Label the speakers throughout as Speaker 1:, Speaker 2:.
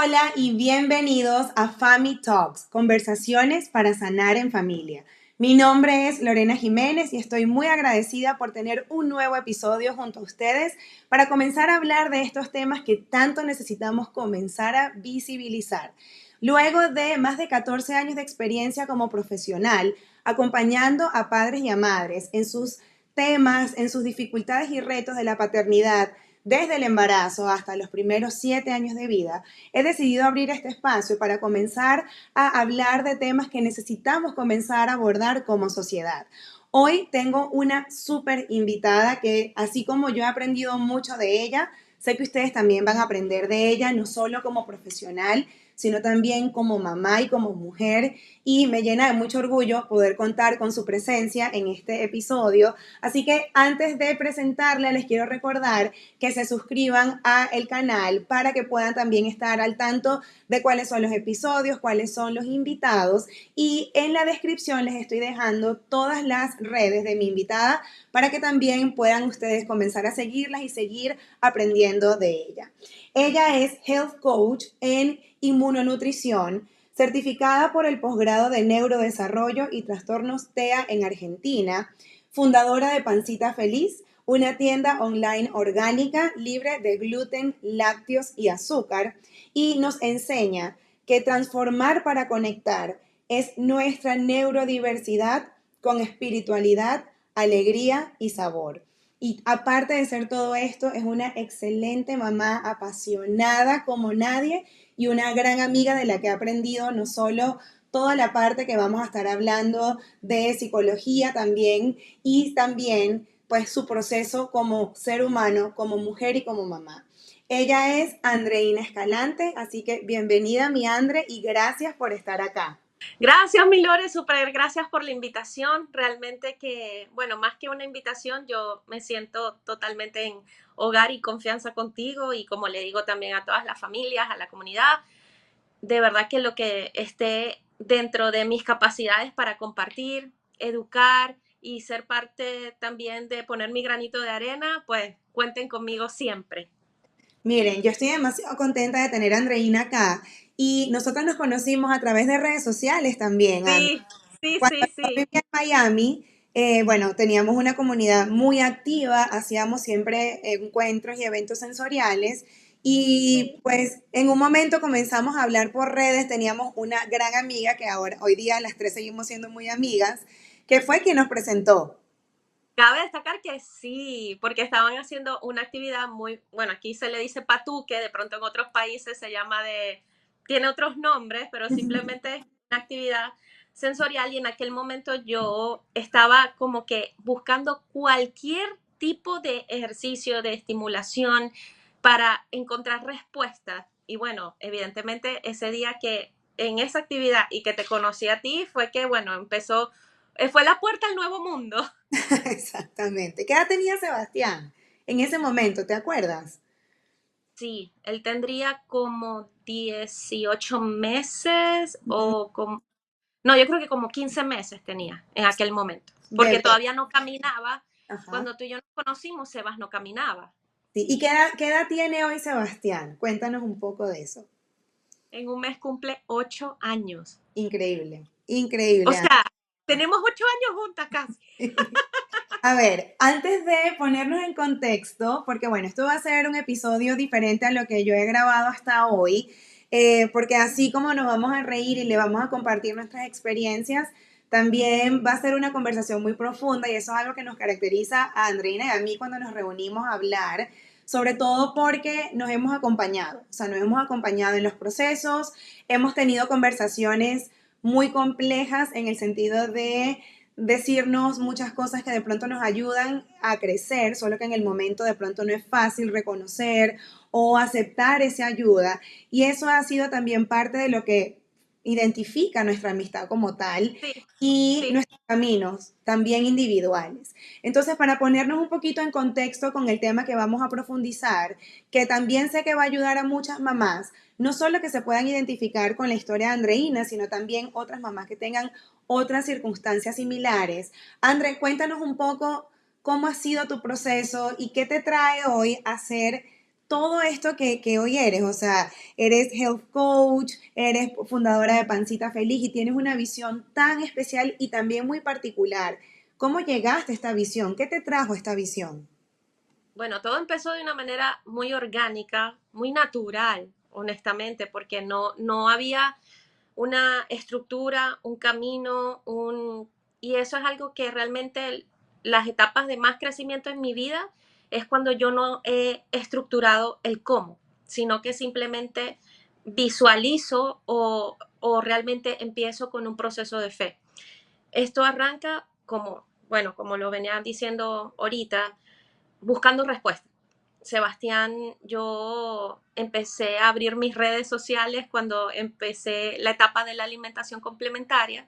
Speaker 1: Hola y bienvenidos a Family Talks, conversaciones para sanar en familia. Mi nombre es Lorena Jiménez y estoy muy agradecida por tener un nuevo episodio junto a ustedes para comenzar a hablar de estos temas que tanto necesitamos comenzar a visibilizar. Luego de más de 14 años de experiencia como profesional, acompañando a padres y a madres en sus temas, en sus dificultades y retos de la paternidad, desde el embarazo hasta los primeros 7 años de vida, he decidido abrir este espacio para comenzar a hablar de temas que necesitamos comenzar a abordar como sociedad. Hoy tengo una súper invitada que, así como yo he aprendido mucho de ella, sé que ustedes también van a aprender de ella, no solo como profesional, sino también como mamá y como mujer. Y me llena de mucho orgullo poder contar con su presencia en este episodio. Así que antes de presentarla, les quiero recordar que se suscriban a el canal para que puedan también estar al tanto de cuáles son los episodios, cuáles son los invitados. Y en la descripción les estoy dejando todas las redes de mi invitada para que también puedan ustedes comenzar a seguirlas y seguir aprendiendo de ella. Ella es Health Coach en inmunonutrición, certificada por el posgrado de Neurodesarrollo y Trastornos TEA en Argentina, fundadora de Pancita Feliz, una tienda online orgánica libre de gluten, lácteos y azúcar, y nos enseña que transformar para conectar es nuestra neurodiversidad con espiritualidad, alegría y sabor. Y aparte de ser todo esto, es una excelente mamá, apasionada como nadie y una gran amiga de la que he aprendido no solo toda la parte que vamos a estar hablando de psicología también y también pues su proceso como ser humano, como mujer y como mamá. Ella es Andreina Escalante, así que bienvenida mi Andre y gracias por estar acá.
Speaker 2: Gracias, mi Lore, súper gracias por la invitación. Realmente que, bueno, más que una invitación, yo me siento totalmente en hogar y confianza contigo y como le digo también a todas las familias, a la comunidad, de verdad que lo que esté dentro de mis capacidades para compartir, educar y ser parte también de poner mi granito de arena, pues cuenten conmigo siempre.
Speaker 1: Miren, yo estoy demasiado contenta de tener a Andreina acá y nosotros nos conocimos a través de redes sociales también, Andre.
Speaker 2: Sí, sí,
Speaker 1: Cuando
Speaker 2: sí,
Speaker 1: yo
Speaker 2: sí.
Speaker 1: vivía en Miami, bueno, teníamos una comunidad muy activa, hacíamos siempre encuentros y eventos sensoriales y
Speaker 2: Sí.
Speaker 1: pues en un momento comenzamos a hablar por redes, teníamos una gran amiga que ahora, hoy día las tres seguimos siendo muy amigas, que fue quien nos presentó.
Speaker 2: Cabe destacar que sí, porque estaban haciendo una actividad muy, bueno, aquí se le dice patuque, de pronto en otros países se llama tiene otros nombres, pero simplemente es una actividad sensorial y en aquel momento yo estaba como que buscando cualquier tipo de ejercicio, de estimulación para encontrar respuestas. Y bueno, evidentemente ese día que en esa actividad y que te conocí a ti fue que, bueno, fue la puerta al nuevo mundo.
Speaker 1: Exactamente. ¿Qué edad tenía Sebastián en ese momento? ¿Te acuerdas?
Speaker 2: Sí, él tendría como 18 meses o como... No, yo creo que como 15 meses tenía en aquel momento, porque
Speaker 1: Bebé.
Speaker 2: todavía no caminaba.
Speaker 1: Ajá.
Speaker 2: Cuando tú y yo nos conocimos, Sebas no caminaba.
Speaker 1: Sí. ¿Y qué edad tiene hoy Sebastián? Cuéntanos un poco de eso.
Speaker 2: En un mes cumple 8 años.
Speaker 1: Increíble,
Speaker 2: O
Speaker 1: increíble.
Speaker 2: sea, tenemos 8 años juntas casi.
Speaker 1: A ver, antes de ponernos en contexto, porque bueno, esto va a ser un episodio diferente a lo que yo he grabado hasta hoy, porque así como nos vamos a reír y le vamos a compartir nuestras experiencias, también va a ser una conversación muy profunda y eso es algo que nos caracteriza a Andreina y a mí cuando nos reunimos a hablar, sobre todo porque nos hemos acompañado, o sea, nos hemos acompañado en los procesos, hemos tenido conversaciones muy complejas en el sentido de decirnos muchas cosas que de pronto nos ayudan a crecer, solo que en el momento de pronto no es fácil reconocer o aceptar esa ayuda. Y eso ha sido también parte de lo que identifica nuestra amistad como tal
Speaker 2: Sí,
Speaker 1: y
Speaker 2: sí.
Speaker 1: nuestros caminos también individuales. Entonces, para ponernos un poquito en contexto con el tema que vamos a profundizar, que también sé que va a ayudar a muchas mamás, no solo que se puedan identificar con la historia de Andreina, sino también otras mamás que tengan otras circunstancias similares. André, cuéntanos un poco cómo ha sido tu proceso y qué te trae hoy a ser todo esto que hoy eres, o sea, eres health coach, eres fundadora de Pancita Feliz y tienes una visión tan especial y también muy particular. ¿Cómo llegaste a esta visión? ¿Qué te trajo esta visión?
Speaker 2: Bueno, todo empezó de una manera muy orgánica, muy natural, honestamente, porque no había una estructura, un camino, y eso es algo que realmente las etapas de más crecimiento en mi vida es cuando yo no he estructurado el cómo, sino que simplemente visualizo o realmente empiezo con un proceso de fe. Esto arranca como, bueno, como lo venía diciendo ahorita, buscando respuestas. Sebastián, yo empecé a abrir mis redes sociales cuando empecé la etapa de la alimentación complementaria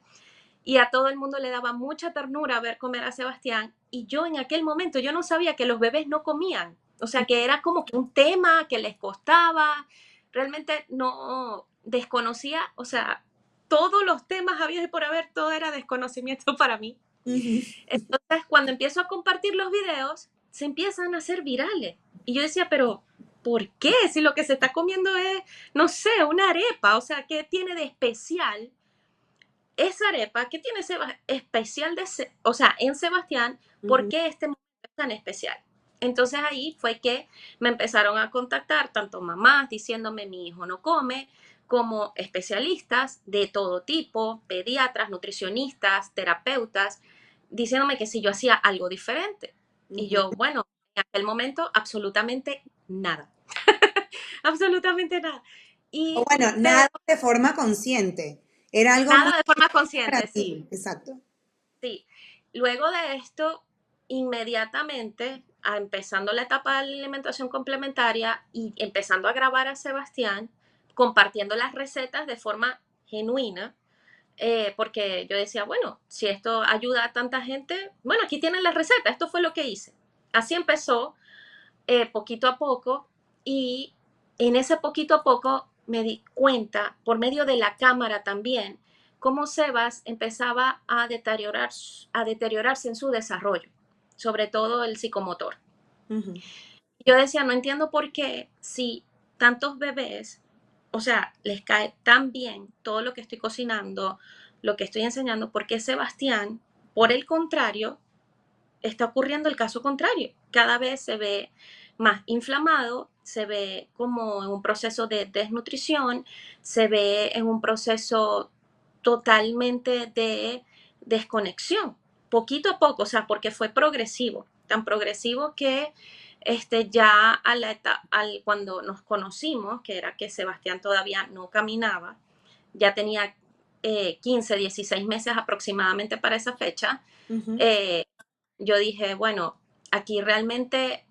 Speaker 2: y a todo el mundo le daba mucha ternura ver comer a Sebastián y yo en aquel momento yo no sabía que los bebés no comían, o sea que era como que un tema que les costaba, realmente no desconocía, o sea, todos los temas habidos y por haber, todo era desconocimiento para mí.
Speaker 1: Ujú.
Speaker 2: Entonces, cuando empiezo a compartir los videos, se empiezan a hacer virales. Y yo decía, pero ¿por qué? Si lo que se está comiendo es, no sé, una arepa, o sea, ¿qué tiene de especial esa arepa? ¿Qué tiene especial o sea, en Sebastián? ¿Por
Speaker 1: Ujú.
Speaker 2: qué este momento es tan especial? Entonces ahí fue que me empezaron a contactar tanto mamás diciéndome mi hijo no come, como especialistas de todo tipo, pediatras, nutricionistas, terapeutas, diciéndome que si yo hacía algo diferente. Y
Speaker 1: Ujú.
Speaker 2: yo, bueno, en aquel momento absolutamente nada, absolutamente nada.
Speaker 1: O
Speaker 2: Y,
Speaker 1: bueno,
Speaker 2: pero
Speaker 1: nada de forma consciente. Era algo muy
Speaker 2: nada de forma
Speaker 1: para
Speaker 2: consciente, sí.
Speaker 1: ti. Exacto.
Speaker 2: Sí, luego de esto, inmediatamente, empezando la etapa de la alimentación complementaria y empezando a grabar a Sebastián, compartiendo las recetas de forma genuina, porque yo decía, bueno, si esto ayuda a tanta gente, bueno, aquí tienen la receta, esto fue lo que hice. Así empezó, poquito a poco, y en ese poquito a poco me di cuenta, por medio de la cámara también, cómo Sebas empezaba a deteriorarse en su desarrollo, sobre todo el psicomotor.
Speaker 1: Ujú.
Speaker 2: Yo decía, no entiendo por qué si tantos bebés, o sea, les cae tan bien todo lo que estoy cocinando, lo que estoy enseñando, porque Sebastián, por el contrario, está ocurriendo el caso contrario. Cada vez se ve más inflamado, se ve como en un proceso de desnutrición, se ve en un proceso totalmente de desconexión, poquito a poco, o sea, porque fue progresivo, tan progresivo que ya cuando nos conocimos, que era que Sebastián todavía no caminaba, ya tenía 15, 16 meses aproximadamente para esa fecha,
Speaker 1: Ujú.
Speaker 2: eh, yo dije, bueno, aquí realmente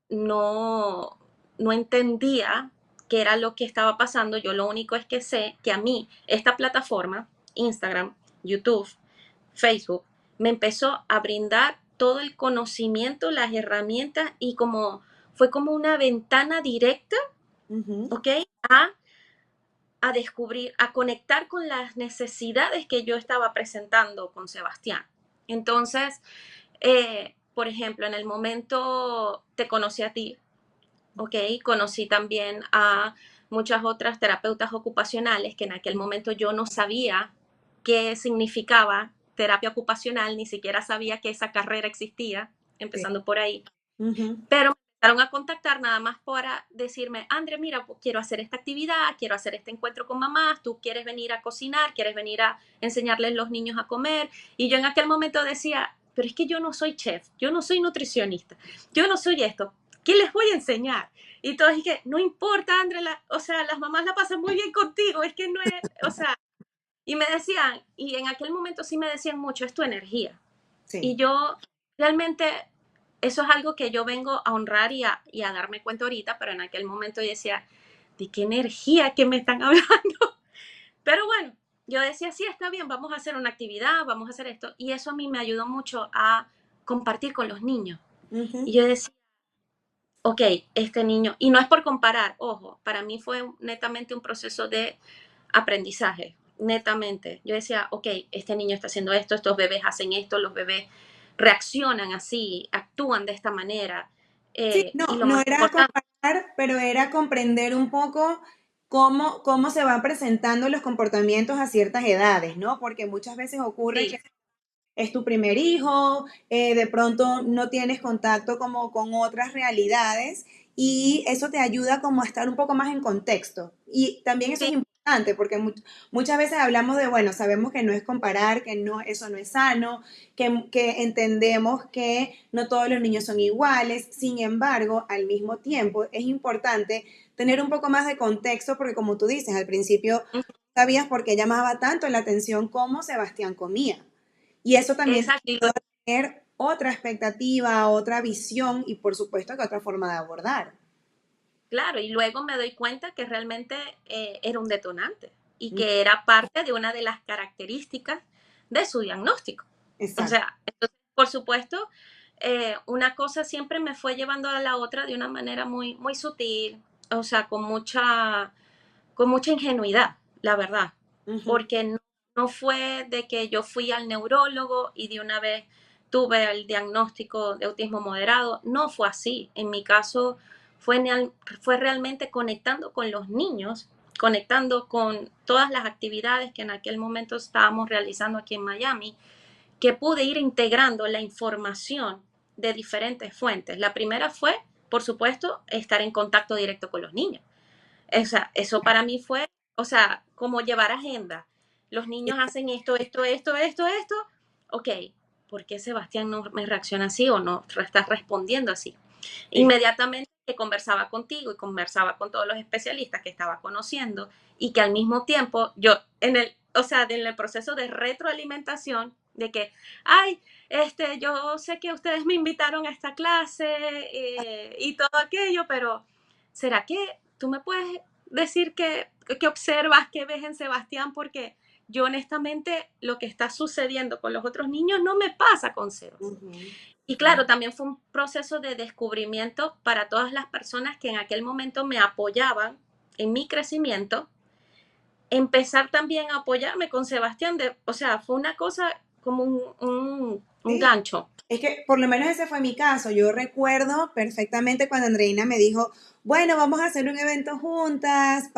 Speaker 2: no, no entendía qué era lo que estaba pasando. Yo lo único es que sé que a mí esta plataforma, Instagram, YouTube, Facebook, me empezó a brindar todo el conocimiento, las herramientas y como fue como una ventana directa,
Speaker 1: Ujú.
Speaker 2: ¿ok? A descubrir, a conectar con las necesidades que yo estaba presentando con Sebastián. Entonces, por ejemplo, en el momento te conocí a ti, ¿ok? Conocí también a muchas otras terapeutas ocupacionales que en aquel momento yo no sabía qué significaba terapia ocupacional, ni siquiera sabía que esa carrera existía,
Speaker 1: Sí.
Speaker 2: empezando por ahí.
Speaker 1: Ujú.
Speaker 2: Pero me empezaron a contactar nada más para decirme, André, mira, pues, quiero hacer esta actividad, quiero hacer este encuentro con mamás, tú quieres venir a cocinar, quieres venir a enseñarles a los niños a comer. Y yo en aquel momento decía, pero es que yo no soy chef, yo no soy nutricionista, yo no soy esto, ¿qué les voy a enseñar? Y todos dije, no importa, André, o sea, las mamás la pasan muy bien contigo, es que no es, o sea, y me decían, y en aquel momento sí me decían mucho, es tu energía. Y
Speaker 1: Sí.
Speaker 2: yo realmente, eso es algo que yo vengo a honrar y a darme cuenta ahorita, pero en aquel momento yo decía, ¿de qué energía que me están hablando? Pero bueno, yo decía, sí, está bien, vamos a hacer una actividad, vamos a hacer esto. Y eso a mí me ayudó mucho a compartir con los niños. Y
Speaker 1: Ujú.
Speaker 2: yo decía, ok, este niño, y no es por comparar, ojo, para mí fue netamente un proceso de aprendizaje, netamente. Yo decía, ok, este niño está haciendo esto, estos bebés hacen esto, los bebés reaccionan así, actúan de esta manera.
Speaker 1: Sí, no,
Speaker 2: Y lo
Speaker 1: no
Speaker 2: más
Speaker 1: era
Speaker 2: importante,
Speaker 1: comparar pero era comprender un poco cómo se van presentando los comportamientos a ciertas edades, ¿no? Porque muchas veces ocurre que
Speaker 2: Sí,
Speaker 1: es tu primer hijo, de pronto no tienes contacto como con otras realidades y eso te ayuda como a estar un poco más en contexto. Y también eso es
Speaker 2: sí,
Speaker 1: importante porque muchas veces hablamos de, bueno, sabemos que no es comparar, que no, eso no es sano, que entendemos que no todos los niños son iguales, sin embargo, al mismo tiempo es importante tener un poco más de contexto porque como tú dices, al principio
Speaker 2: ujú,
Speaker 1: sabías por qué llamaba tanto la atención cómo Sebastián comía. Y eso también te
Speaker 2: exacto.
Speaker 1: ayuda a tener otra expectativa, otra visión y por supuesto que otra forma de abordar.
Speaker 2: Claro, y luego me doy cuenta que realmente era un detonante y que era parte de una de las características de su diagnóstico. O
Speaker 1: Exacto.
Speaker 2: sea, entonces, por supuesto, una cosa siempre me fue llevando a la otra de una manera muy, muy sutil, o sea, con mucha ingenuidad, la verdad,
Speaker 1: Ujú.
Speaker 2: porque no fue de que yo fui al neurólogo y de una vez tuve el diagnóstico de autismo moderado, no fue así. En mi caso fue realmente conectando con los niños, conectando con todas las actividades que en aquel momento estábamos realizando aquí en Miami, que pude ir integrando la información de diferentes fuentes. La primera fue, por supuesto, estar en contacto directo con los niños. O sea, eso para mí fue, o sea, como llevar agenda. Los niños hacen esto. Ok, ¿por qué Sebastián no me reacciona así o no está respondiendo así?
Speaker 1: Sí.
Speaker 2: Inmediatamente que conversaba contigo y conversaba con todos los especialistas que estaba conociendo y que al mismo tiempo yo o sea, en el proceso de retroalimentación de que, ay, yo sé que ustedes me invitaron a esta clase y todo aquello, pero ¿será que tú me puedes decir qué observas, qué ves en Sebastián? Porque yo honestamente lo que está sucediendo con los otros niños no me pasa con Sebas.
Speaker 1: Ujú.
Speaker 2: Y claro, también fue un proceso de descubrimiento para todas las personas que en aquel momento me apoyaban en mi crecimiento, empezar también a apoyarme con Sebastián, o sea, fue una cosa como un
Speaker 1: Sí.
Speaker 2: gancho.
Speaker 1: Es que por lo menos ese fue mi caso. Yo recuerdo perfectamente cuando Andreina me dijo, bueno, vamos a hacer un evento juntas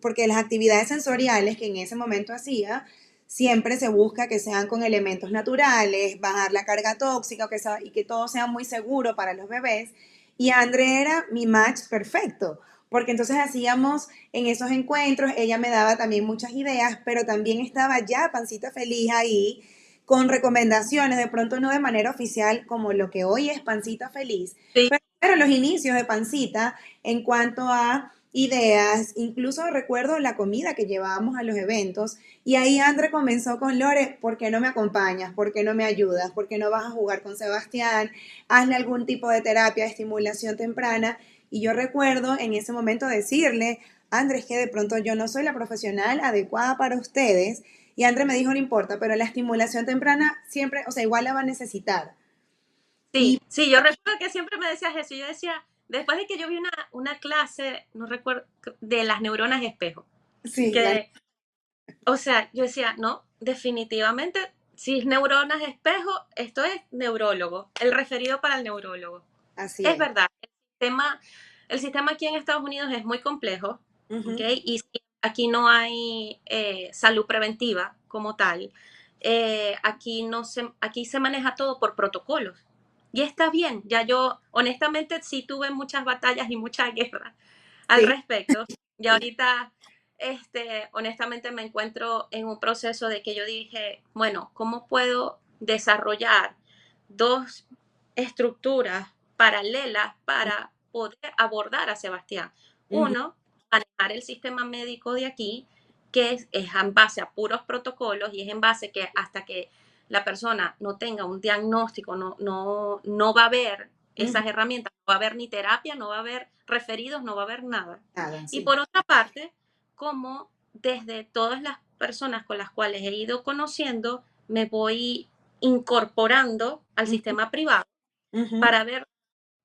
Speaker 1: porque las actividades sensoriales que en ese momento hacía, siempre se busca que sean con elementos naturales, bajar la carga tóxica y que todo sea muy seguro para los bebés. Y André era mi match perfecto, porque entonces hacíamos en esos encuentros, ella me daba también muchas ideas, pero también estaba ya Pancita Feliz ahí con recomendaciones, de pronto no de manera oficial como lo que hoy es Pancita Feliz,
Speaker 2: Sí,
Speaker 1: pero los inicios de Pancita en cuanto a ideas, incluso recuerdo la comida que llevábamos a los eventos y ahí André comenzó con Lore, ¿por qué no me acompañas? ¿Por qué no me ayudas? ¿Por qué no vas a jugar con Sebastián? Hazle algún tipo de terapia de estimulación temprana y yo recuerdo en ese momento decirle, Andrés, que de pronto yo no soy la profesional adecuada para ustedes y André me dijo, no importa, pero la estimulación temprana siempre, o sea, igual la va a necesitar. Y
Speaker 2: sí, sí, yo recuerdo que siempre me decías eso. Yo decía, después de que yo vi una clase, no recuerdo, de las neuronas espejo,
Speaker 1: sí,
Speaker 2: que, o sea, yo decía, no, definitivamente, si es neuronas espejo, esto es neurólogo, el referido para el neurólogo.
Speaker 1: así
Speaker 2: Es
Speaker 1: es.
Speaker 2: verdad, sistema, el sistema aquí en Estados Unidos es muy complejo, ¿ok?
Speaker 1: Ujú,
Speaker 2: Y si aquí no hay salud preventiva como tal. Aquí se maneja todo por protocolos. Y está bien, ya yo honestamente sí tuve muchas batallas y muchas guerras al
Speaker 1: sí,
Speaker 2: respecto. Y ahorita, honestamente me encuentro en un proceso de que yo dije, bueno, ¿cómo puedo desarrollar dos estructuras paralelas para poder abordar a Sebastián?
Speaker 1: ujú,
Speaker 2: Uno, manejar el sistema médico de aquí, que es en base a puros protocolos y es en base que hasta que la persona no tenga un diagnóstico, no va a haber
Speaker 1: ujú,
Speaker 2: esas herramientas, no va a haber ni terapia, no va a haber referidos, no va a haber nada.
Speaker 1: nada,
Speaker 2: Y
Speaker 1: sí.
Speaker 2: por otra parte, como desde todas las personas con las cuales he ido conociendo, me voy incorporando al
Speaker 1: Ujú,
Speaker 2: sistema privado
Speaker 1: ujú,
Speaker 2: para ver,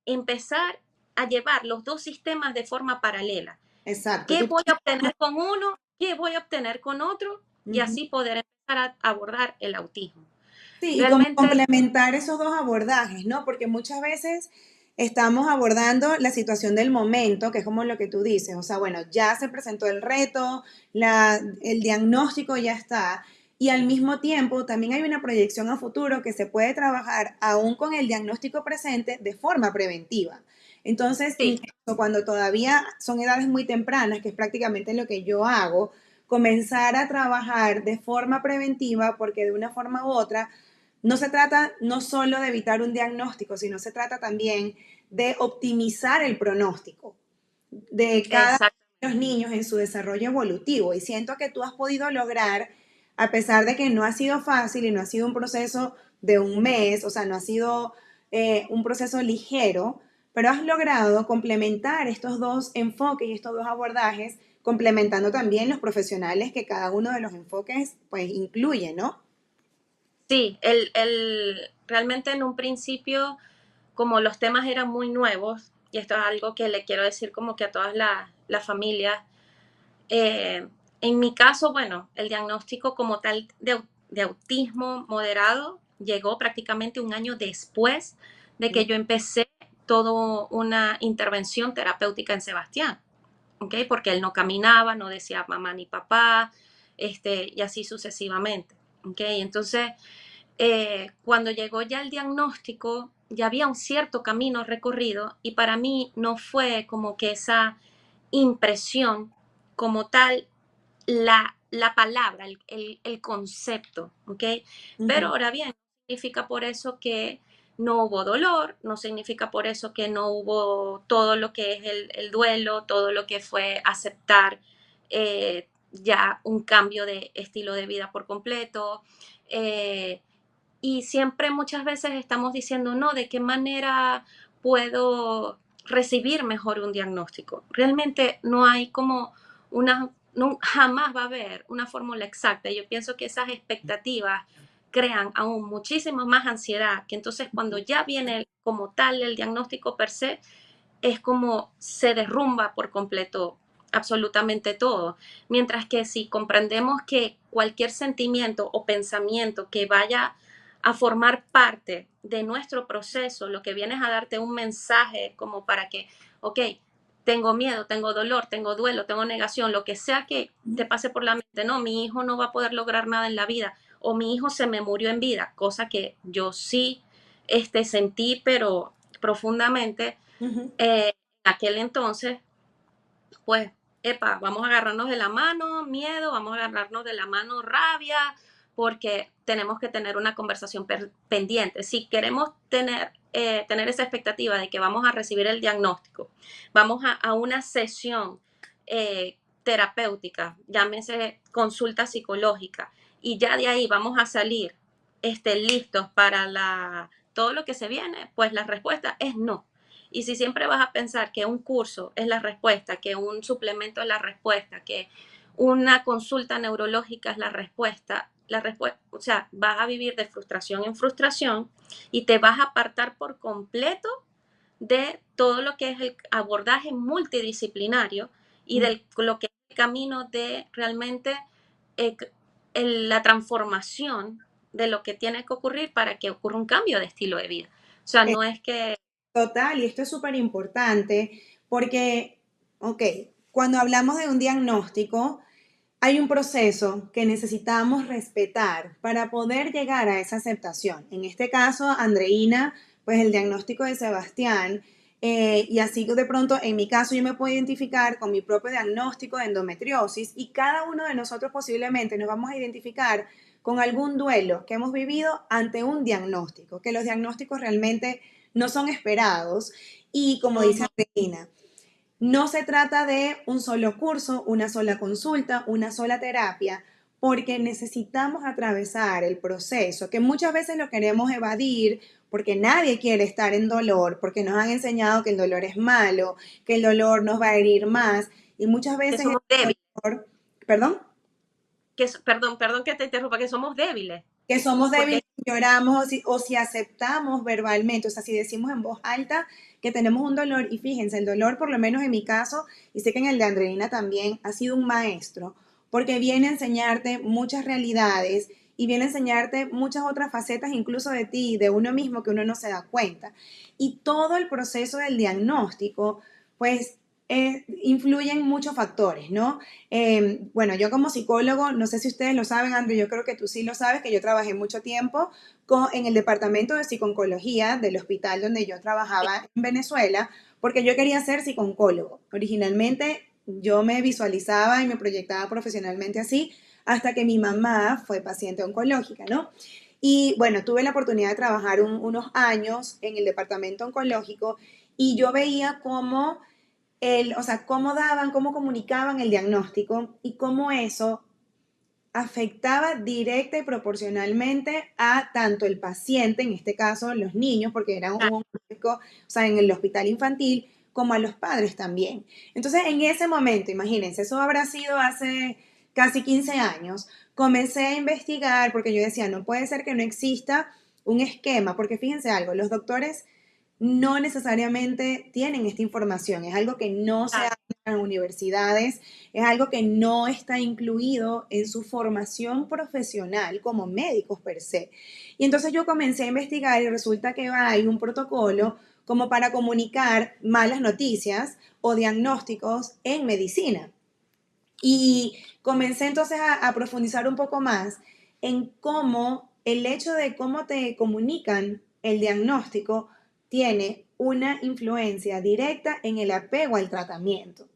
Speaker 2: empezar a llevar los dos sistemas de forma paralela.
Speaker 1: exacto.
Speaker 2: ¿Qué voy a obtener con uno? ¿Qué voy a obtener con otro? Y
Speaker 1: Ujú.
Speaker 2: así poder empezar a abordar el autismo.
Speaker 1: Sí, y como
Speaker 2: Realmente,
Speaker 1: complementar esos dos abordajes, ¿no? Porque muchas veces, estamos abordando la situación del momento, que es como lo que tú dices, o sea, bueno, ya se presentó el reto, el diagnóstico ya está, y al mismo tiempo también hay una proyección a futuro que se puede trabajar aún con el diagnóstico presente de forma preventiva. Entonces,
Speaker 2: Sí,
Speaker 1: incluso cuando todavía son edades muy tempranas, que es prácticamente lo que yo hago, comenzar a trabajar de forma preventiva, porque de una forma u otra no se trata no solo de evitar un diagnóstico, sino se trata también de optimizar el pronóstico de cada uno
Speaker 2: exacto.
Speaker 1: de los niños en su desarrollo evolutivo. Y siento que tú has podido lograr, a pesar de que no ha sido fácil y no ha sido un proceso de un mes, o sea, no ha sido un proceso ligero, pero has logrado complementar estos dos enfoques y estos dos abordajes, complementando también los profesionales que cada uno de los enfoques pues incluye, ¿no?
Speaker 2: Sí, realmente en un principio, como los temas eran muy nuevos, y esto es algo que le quiero decir como que a todas las familias, eh, en mi caso, bueno, el diagnóstico como tal de autismo moderado llegó prácticamente un año después de que yo empecé toda una intervención terapéutica en Sebastián, ¿ok? Porque él no caminaba, no decía mamá ni papá, y así sucesivamente, ¿ok? Entonces, cuando llegó ya el diagnóstico, ya había un cierto camino recorrido y para mí no fue como que esa impresión como tal la palabra, el concepto, ¿ok? Pero
Speaker 1: Ujú.
Speaker 2: ahora bien, no significa por eso que no hubo dolor, no significa por eso que no hubo todo lo que es el duelo, todo lo que fue aceptar ya un cambio de estilo de vida por completo. eh, y siempre muchas veces estamos diciendo, no, ¿de qué manera puedo recibir mejor un diagnóstico? Realmente no hay como una, no, jamás va a haber una fórmula exacta. Yo pienso que esas expectativas crean aún muchísimo más ansiedad, que entonces cuando ya viene como tal el diagnóstico per se, es como se derrumba por completo absolutamente todo. Mientras que si comprendemos que cualquier sentimiento o pensamiento que vaya a formar parte de nuestro proceso, lo que viene es a darte un mensaje como para que, ok, tengo miedo, tengo dolor, tengo duelo, tengo negación, lo que sea que te pase por la mente, no, mi hijo no va a poder lograr nada en la vida o mi hijo se me murió en vida, cosa que yo sí sentí, pero profundamente
Speaker 1: Ujú.
Speaker 2: en aquel entonces, pues, epa, vamos a agarrarnos de la mano miedo, vamos a agarrarnos de la mano rabia, porque tenemos que tener una conversación pendiente. Si queremos tener esa expectativa de que vamos a recibir el diagnóstico, vamos a una sesión terapéutica, llámese consulta psicológica, y ya de ahí vamos a salir listos para todo lo que se viene, pues la respuesta es no. Y si siempre vas a pensar que un curso es la respuesta, que un suplemento es la respuesta, que una consulta neurológica es la respuesta, o sea, vas a vivir de frustración en frustración y te vas a apartar por completo de todo lo que es el abordaje multidisciplinario y de lo que es el camino de realmente eh, la transformación de lo que tiene que ocurrir para que ocurra un cambio de estilo de vida. O sea,
Speaker 1: Eh,
Speaker 2: no es que
Speaker 1: Total, y esto es súper importante porque, ok, cuando hablamos de un diagnóstico, hay un proceso que necesitamos respetar para poder llegar a esa aceptación. En este caso, Andreina, pues el diagnóstico de Sebastián, y así de pronto, en mi caso, yo me puedo identificar con mi propio diagnóstico de endometriosis y cada uno de nosotros posiblemente nos vamos a identificar con algún duelo que hemos vivido ante un diagnóstico, que los diagnósticos realmente no son esperados y como dice
Speaker 2: Ujú.
Speaker 1: Andreina, no se trata de un solo curso, una sola consulta, una sola terapia, porque necesitamos atravesar el proceso, que muchas veces lo queremos evadir porque nadie quiere estar en dolor, porque nos han enseñado que el dolor es malo, que el dolor nos va a herir más, y muchas
Speaker 2: Que
Speaker 1: veces
Speaker 2: somos
Speaker 1: el
Speaker 2: débiles,
Speaker 1: dolor, perdón,
Speaker 2: perdón que te interrumpa, que somos débiles,
Speaker 1: que somos
Speaker 2: porque
Speaker 1: débiles, lloramos o si aceptamos verbalmente, o sea, si decimos en voz alta que tenemos un dolor, y fíjense, el dolor, por lo menos en mi caso, y sé que en el de Andreina también, ha sido un maestro, porque viene a enseñarte muchas realidades y viene a enseñarte muchas otras facetas incluso de ti, de uno mismo que uno no se da cuenta. Y todo el proceso del diagnóstico, pues influyen muchos factores, ¿no? Bueno, yo como psicólogo, no sé si ustedes lo saben, Andrew, yo creo que tú sí lo sabes, que yo trabajé mucho tiempo en el departamento de psiconcología del hospital donde yo trabajaba en Venezuela, porque yo quería ser psicooncólogo. Originalmente yo me visualizaba y me proyectaba profesionalmente así, hasta que mi mamá fue paciente oncológica, ¿no? Y bueno, tuve la oportunidad de trabajar unos años en el departamento oncológico y yo veía cómo o sea, cómo daban, cómo comunicaban el diagnóstico y cómo eso afectaba directa y proporcionalmente a tanto el paciente, en este caso los niños, porque era un oncológico, o sea, en el hospital infantil, como a los padres también. Entonces, en ese momento, imagínense, eso habrá sido hace casi 15 años, comencé a investigar porque yo decía, no puede ser que no exista un esquema, porque fíjense algo, los doctores no necesariamente tienen esta información, es algo que no se
Speaker 2: Claro.
Speaker 1: habla en las universidades, es algo que no está incluido en su formación profesional como médicos per se. Y entonces yo comencé a investigar y resulta que hay un protocolo como para comunicar malas noticias o diagnósticos en medicina. Y comencé entonces a profundizar un poco más en cómo el hecho de cómo te comunican el diagnóstico tiene una influencia directa en el apego al tratamiento.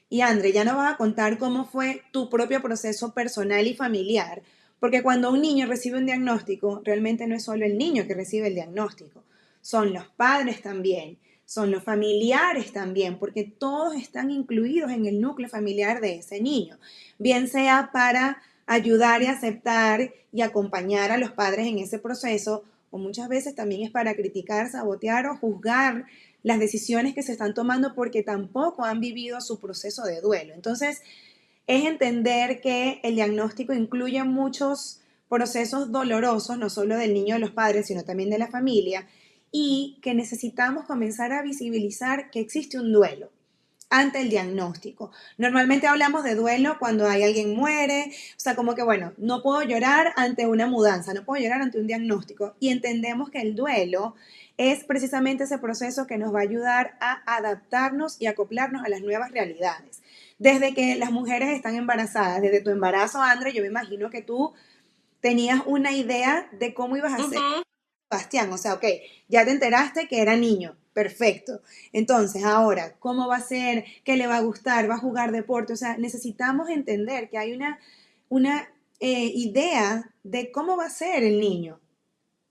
Speaker 1: Y André, ya nos vas a contar cómo fue tu propio proceso personal y familiar, porque cuando un niño recibe un diagnóstico, realmente no es solo el niño que recibe el diagnóstico, son los padres también, son los familiares también, porque todos están incluidos en el núcleo familiar de ese niño, bien sea para ayudar y aceptar y acompañar a los padres en ese proceso, o muchas veces también es para criticar, sabotear o juzgar las decisiones que se están tomando porque tampoco han vivido su proceso de duelo. Entonces, es entender que el diagnóstico incluye muchos procesos dolorosos, no solo del niño de los padres, sino también de la familia, y que necesitamos comenzar a visibilizar que existe un duelo ante el diagnóstico. Normalmente hablamos de duelo cuando hay alguien muere, o sea, como que bueno, no puedo llorar ante una mudanza, no puedo llorar ante un diagnóstico y entendemos que el duelo es precisamente ese proceso que nos va a ayudar a adaptarnos y acoplarnos a las nuevas realidades. Desde que las mujeres están embarazadas, desde tu embarazo, André, yo me imagino que tú tenías una idea de cómo ibas a ser
Speaker 2: Ujú.
Speaker 1: Bastián, o sea, ok, ya te enteraste que era niño, perfecto. Entonces, ahora, ¿cómo va a ser? ¿Qué le va a gustar? ¿Va a jugar deporte? O sea, necesitamos entender que hay una idea de cómo va a ser el niño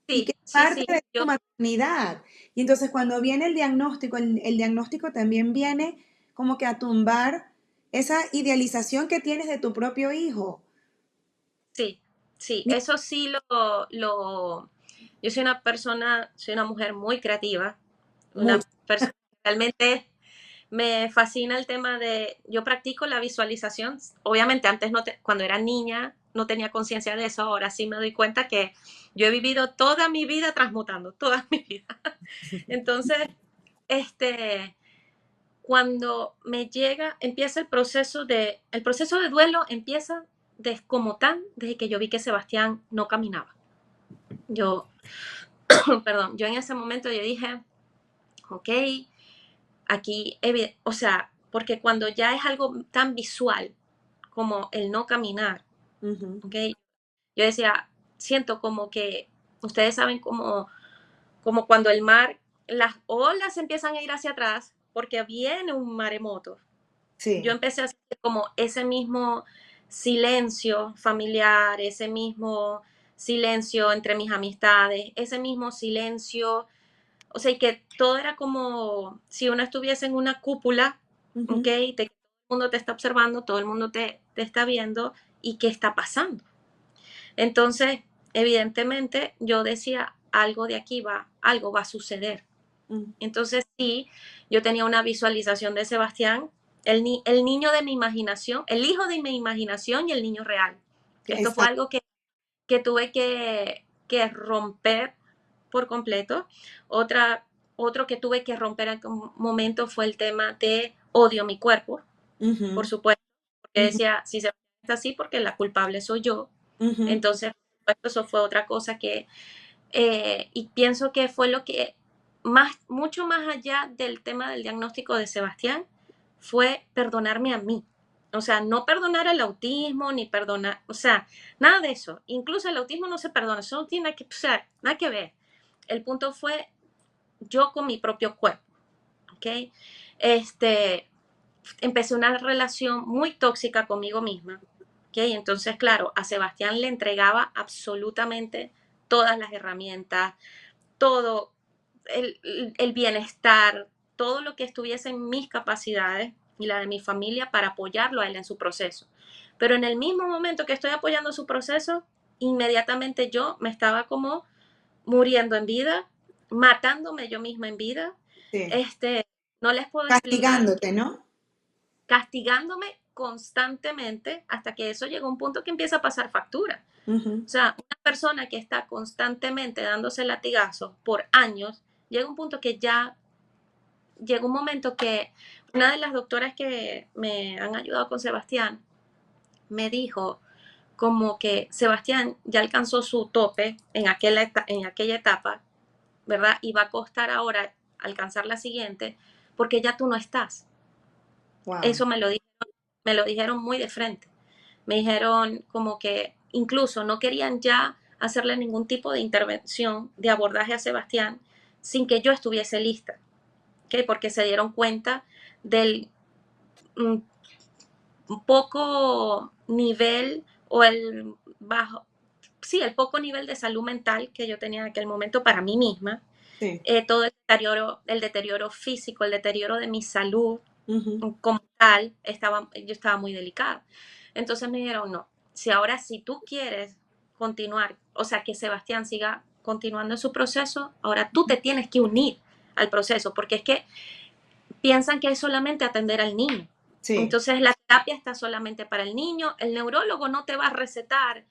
Speaker 1: y que
Speaker 2: Sí,
Speaker 1: es
Speaker 2: sí,
Speaker 1: parte
Speaker 2: sí.
Speaker 1: de
Speaker 2: Yo
Speaker 1: su maternidad. Y entonces, cuando viene el diagnóstico, el diagnóstico también viene como que a tumbar esa idealización que tienes de tu propio hijo.
Speaker 2: sí, sí, eso sí yo soy una persona, soy una mujer muy creativa,
Speaker 1: Mucho.
Speaker 2: una persona que realmente me fascina el tema de, yo practico la visualización, obviamente antes cuando era niña no tenía conciencia de eso, ahora sí me doy cuenta que yo he vivido toda mi vida transmutando, toda mi vida. Entonces, este, cuando me llega, empieza el proceso de duelo empieza como tal, desde que yo vi que Sebastián no caminaba. Yo, perdón, yo en ese momento yo dije, ok, aquí, o sea, porque cuando ya es algo tan visual como el no caminar,
Speaker 1: Ujú.
Speaker 2: ok, yo decía, siento como que, ustedes saben como cuando el mar, las olas empiezan a ir hacia atrás porque viene un maremoto. Yo
Speaker 1: Sí,
Speaker 2: empecé a sentir como ese mismo silencio familiar, ese mismo silencio entre mis amistades, ese mismo silencio, o sea, y que todo era como si uno estuviese en una cúpula, ¿ok?
Speaker 1: ujú.
Speaker 2: De que todo el mundo te está observando, todo el mundo te está viendo y qué está pasando. Entonces, evidentemente, yo decía, algo de aquí va, algo va a suceder.
Speaker 1: Mm.
Speaker 2: Entonces sí, yo tenía una visualización de Sebastián, el niño de mi imaginación, el hijo de mi imaginación y el niño real. Esto fue
Speaker 1: Exacto.
Speaker 2: algo que tuve que romper por completo. Otro que tuve que romper en un momento fue el tema de odio a mi cuerpo, por
Speaker 1: Ujú,
Speaker 2: supuesto, porque
Speaker 1: ujú,
Speaker 2: decía, si Sebastián está así, porque la culpable soy yo.
Speaker 1: ujú.
Speaker 2: Entonces, supuesto, eso fue otra cosa que, y pienso que fue lo que mucho más allá del tema del diagnóstico de Sebastián, fue perdonarme a mí. O sea, no perdonar el autismo, ni perdonar, o sea, nada de eso. Incluso el autismo no se perdona, eso no tiene que, o sea, nada que ver. El punto fue yo con mi propio cuerpo, ¿ok? Este, empecé una relación muy tóxica conmigo misma, ¿ok? Entonces, claro, a Sebastián le entregaba absolutamente todas las herramientas, todo el bienestar, todo lo que estuviese en mis capacidades y la de mi familia para apoyarlo a él en su proceso. Pero en el mismo momento que estoy apoyando su proceso, inmediatamente yo me estaba como muriendo en vida, matándome yo misma en vida.
Speaker 1: Sí.
Speaker 2: Este, no les puedo explicar,
Speaker 1: Castigándote, ¿no?
Speaker 2: castigándome constantemente hasta que eso llega a un punto que empieza a pasar factura.
Speaker 1: Ujú.
Speaker 2: O sea, una persona que está constantemente dándose latigazos por años, llega un punto que ya, llega un momento que una de las doctoras que me han ayudado con Sebastián me dijo como que Sebastián ya alcanzó su tope en aquella etapa, ¿verdad? Y va a costar ahora alcanzar la siguiente porque ya tú no estás.
Speaker 1: Wow.
Speaker 2: Eso me lo dijeron muy de frente. Me dijeron como que incluso no querían ya hacerle ningún tipo de intervención de abordaje a Sebastián sin que yo estuviese lista, ¿okay? Porque se dieron cuenta del mm, poco nivel o el bajo, sí, el poco nivel de salud mental que yo tenía en aquel momento para mí misma,
Speaker 1: Sí.
Speaker 2: todo el deterioro físico, el deterioro de mi salud,
Speaker 1: Ujú.
Speaker 2: como tal, yo estaba muy delicada. Entonces me dijeron, no, si tú quieres continuar, o sea, que Sebastián siga continuando en su proceso, ahora tú te tienes que unir al proceso, porque es que piensan que es solamente atender al niño.
Speaker 1: Sí.
Speaker 2: Entonces la terapia está solamente para el niño, el neurólogo no te va a recetar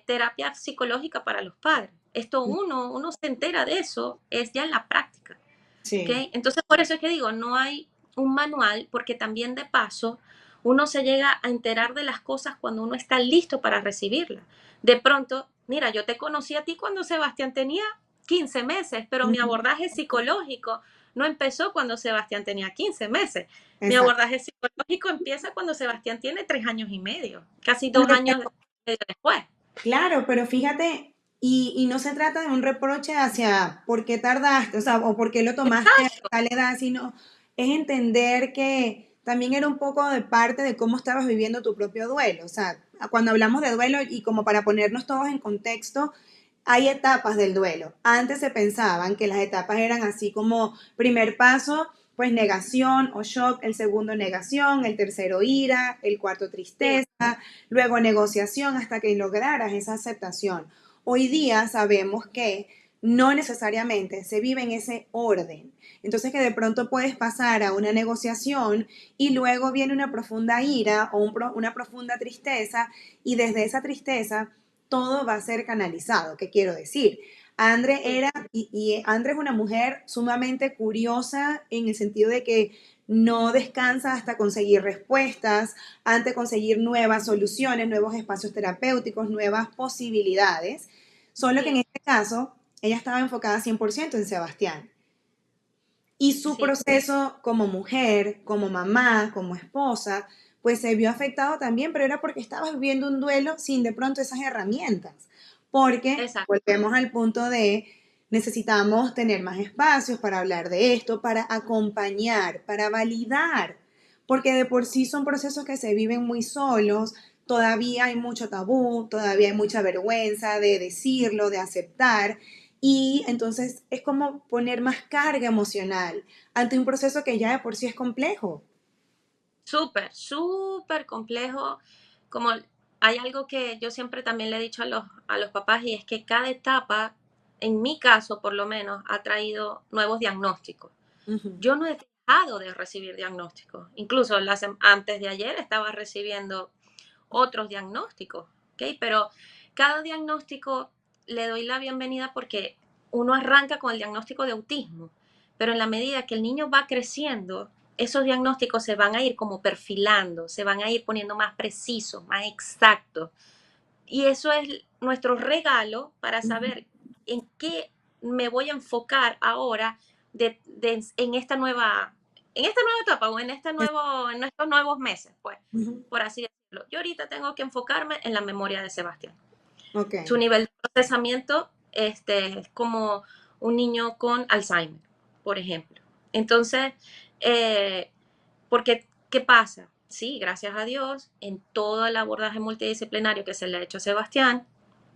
Speaker 2: terapia psicológica para los padres. Esto uno se entera de eso, es ya en la práctica.
Speaker 1: Sí.
Speaker 2: ¿Okay? Entonces, por eso es que digo, no hay un manual, porque también de paso uno se llega a enterar de las cosas cuando uno está listo para recibirlas. De pronto, mira, yo te conocí a ti cuando Sebastián tenía 15 meses, pero mi
Speaker 1: Ujú.
Speaker 2: abordaje psicológico no empezó cuando Sebastián tenía 15 meses. Mi
Speaker 1: Exacto.
Speaker 2: abordaje psicológico empieza cuando Sebastián tiene 3 años y medio, casi dos
Speaker 1: Pero,
Speaker 2: años y medio después.
Speaker 1: claro, pero fíjate, y no se trata de un reproche hacia por qué tardaste, o sea, o por qué lo tomaste a
Speaker 2: Exacto,
Speaker 1: tal edad, sino es entender que también era un poco de parte de cómo estabas viviendo tu propio duelo. O sea, cuando hablamos de duelo y como para ponernos todos en contexto, hay etapas del duelo. Antes se pensaban que las etapas eran así como primer paso, pues negación o shock, el segundo negación, el tercero ira, el cuarto
Speaker 2: sí,
Speaker 1: tristeza, luego negociación hasta que lograras esa aceptación. Hoy día sabemos que no necesariamente se vive en ese orden. Entonces que de pronto puedes pasar a una negociación y luego viene una profunda ira o una profunda tristeza y desde esa tristeza todo va a ser canalizado. ¿Qué quiero decir? Andre
Speaker 2: sí,
Speaker 1: era, y Andre es una mujer sumamente curiosa en el sentido de que no descansa hasta conseguir respuestas, ante conseguir nuevas soluciones, nuevos espacios terapéuticos, nuevas posibilidades. Solo que en
Speaker 2: sí,
Speaker 1: este caso, ella estaba enfocada 100% en Sebastián. Y su
Speaker 2: sí,
Speaker 1: proceso como mujer, como mamá, como esposa, pues se vio afectado también, pero era porque estabas viviendo un duelo sin de pronto esas herramientas. Porque
Speaker 2: exacto.
Speaker 1: volvemos al punto de necesitamos tener más espacios para hablar de esto, para acompañar, para validar, porque de por sí son procesos que se viven muy solos, todavía hay mucho tabú, todavía hay mucha vergüenza de decirlo, de aceptar, y entonces es como poner más carga emocional ante un proceso que ya de por sí es complejo.
Speaker 2: Súper, súper complejo. Como hay algo que yo siempre también le he dicho a los papás y es que cada etapa, en mi caso por lo menos, ha traído nuevos diagnósticos.
Speaker 1: Ujú.
Speaker 2: Yo no he dejado de recibir diagnósticos. Incluso antes de ayer estaba recibiendo otros diagnósticos, ¿ok? Pero cada diagnóstico le doy la bienvenida porque uno arranca con el diagnóstico de autismo, pero en la medida que el niño va creciendo, esos diagnósticos se van a ir como perfilando, se van a ir poniendo más precisos, más exactos. Y eso es nuestro regalo para saber en qué me voy a enfocar ahora en esta nueva etapa o en estos nuevos meses, pues,
Speaker 1: Ujú.
Speaker 2: por así decirlo. Yo ahorita tengo que enfocarme en la memoria de Sebastián.
Speaker 1: Ok.
Speaker 2: Su nivel de procesamiento es como un niño con Alzheimer, por ejemplo. Entonces, porque, ¿qué pasa? Sí, gracias a Dios, en todo el abordaje multidisciplinario que se le ha hecho a Sebastián,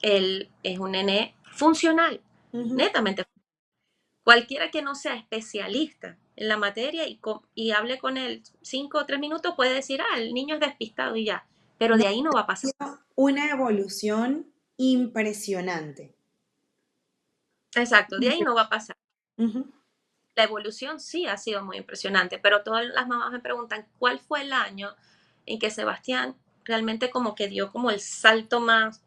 Speaker 2: él es un nene funcional,
Speaker 1: Ujú.
Speaker 2: netamente. Cualquiera que no sea especialista en la materia y hable con él 5 o 3 minutos puede decir, el niño es despistado y ya, pero
Speaker 1: No,
Speaker 2: de ahí no va a
Speaker 1: ha
Speaker 2: pasar.
Speaker 1: sido una evolución impresionante.
Speaker 2: Exacto, de ahí no va a pasar.
Speaker 1: Ujú.
Speaker 2: La evolución sí ha sido muy impresionante, pero todas las mamás me preguntan cuál fue el año en que Sebastián realmente como que dio como el salto más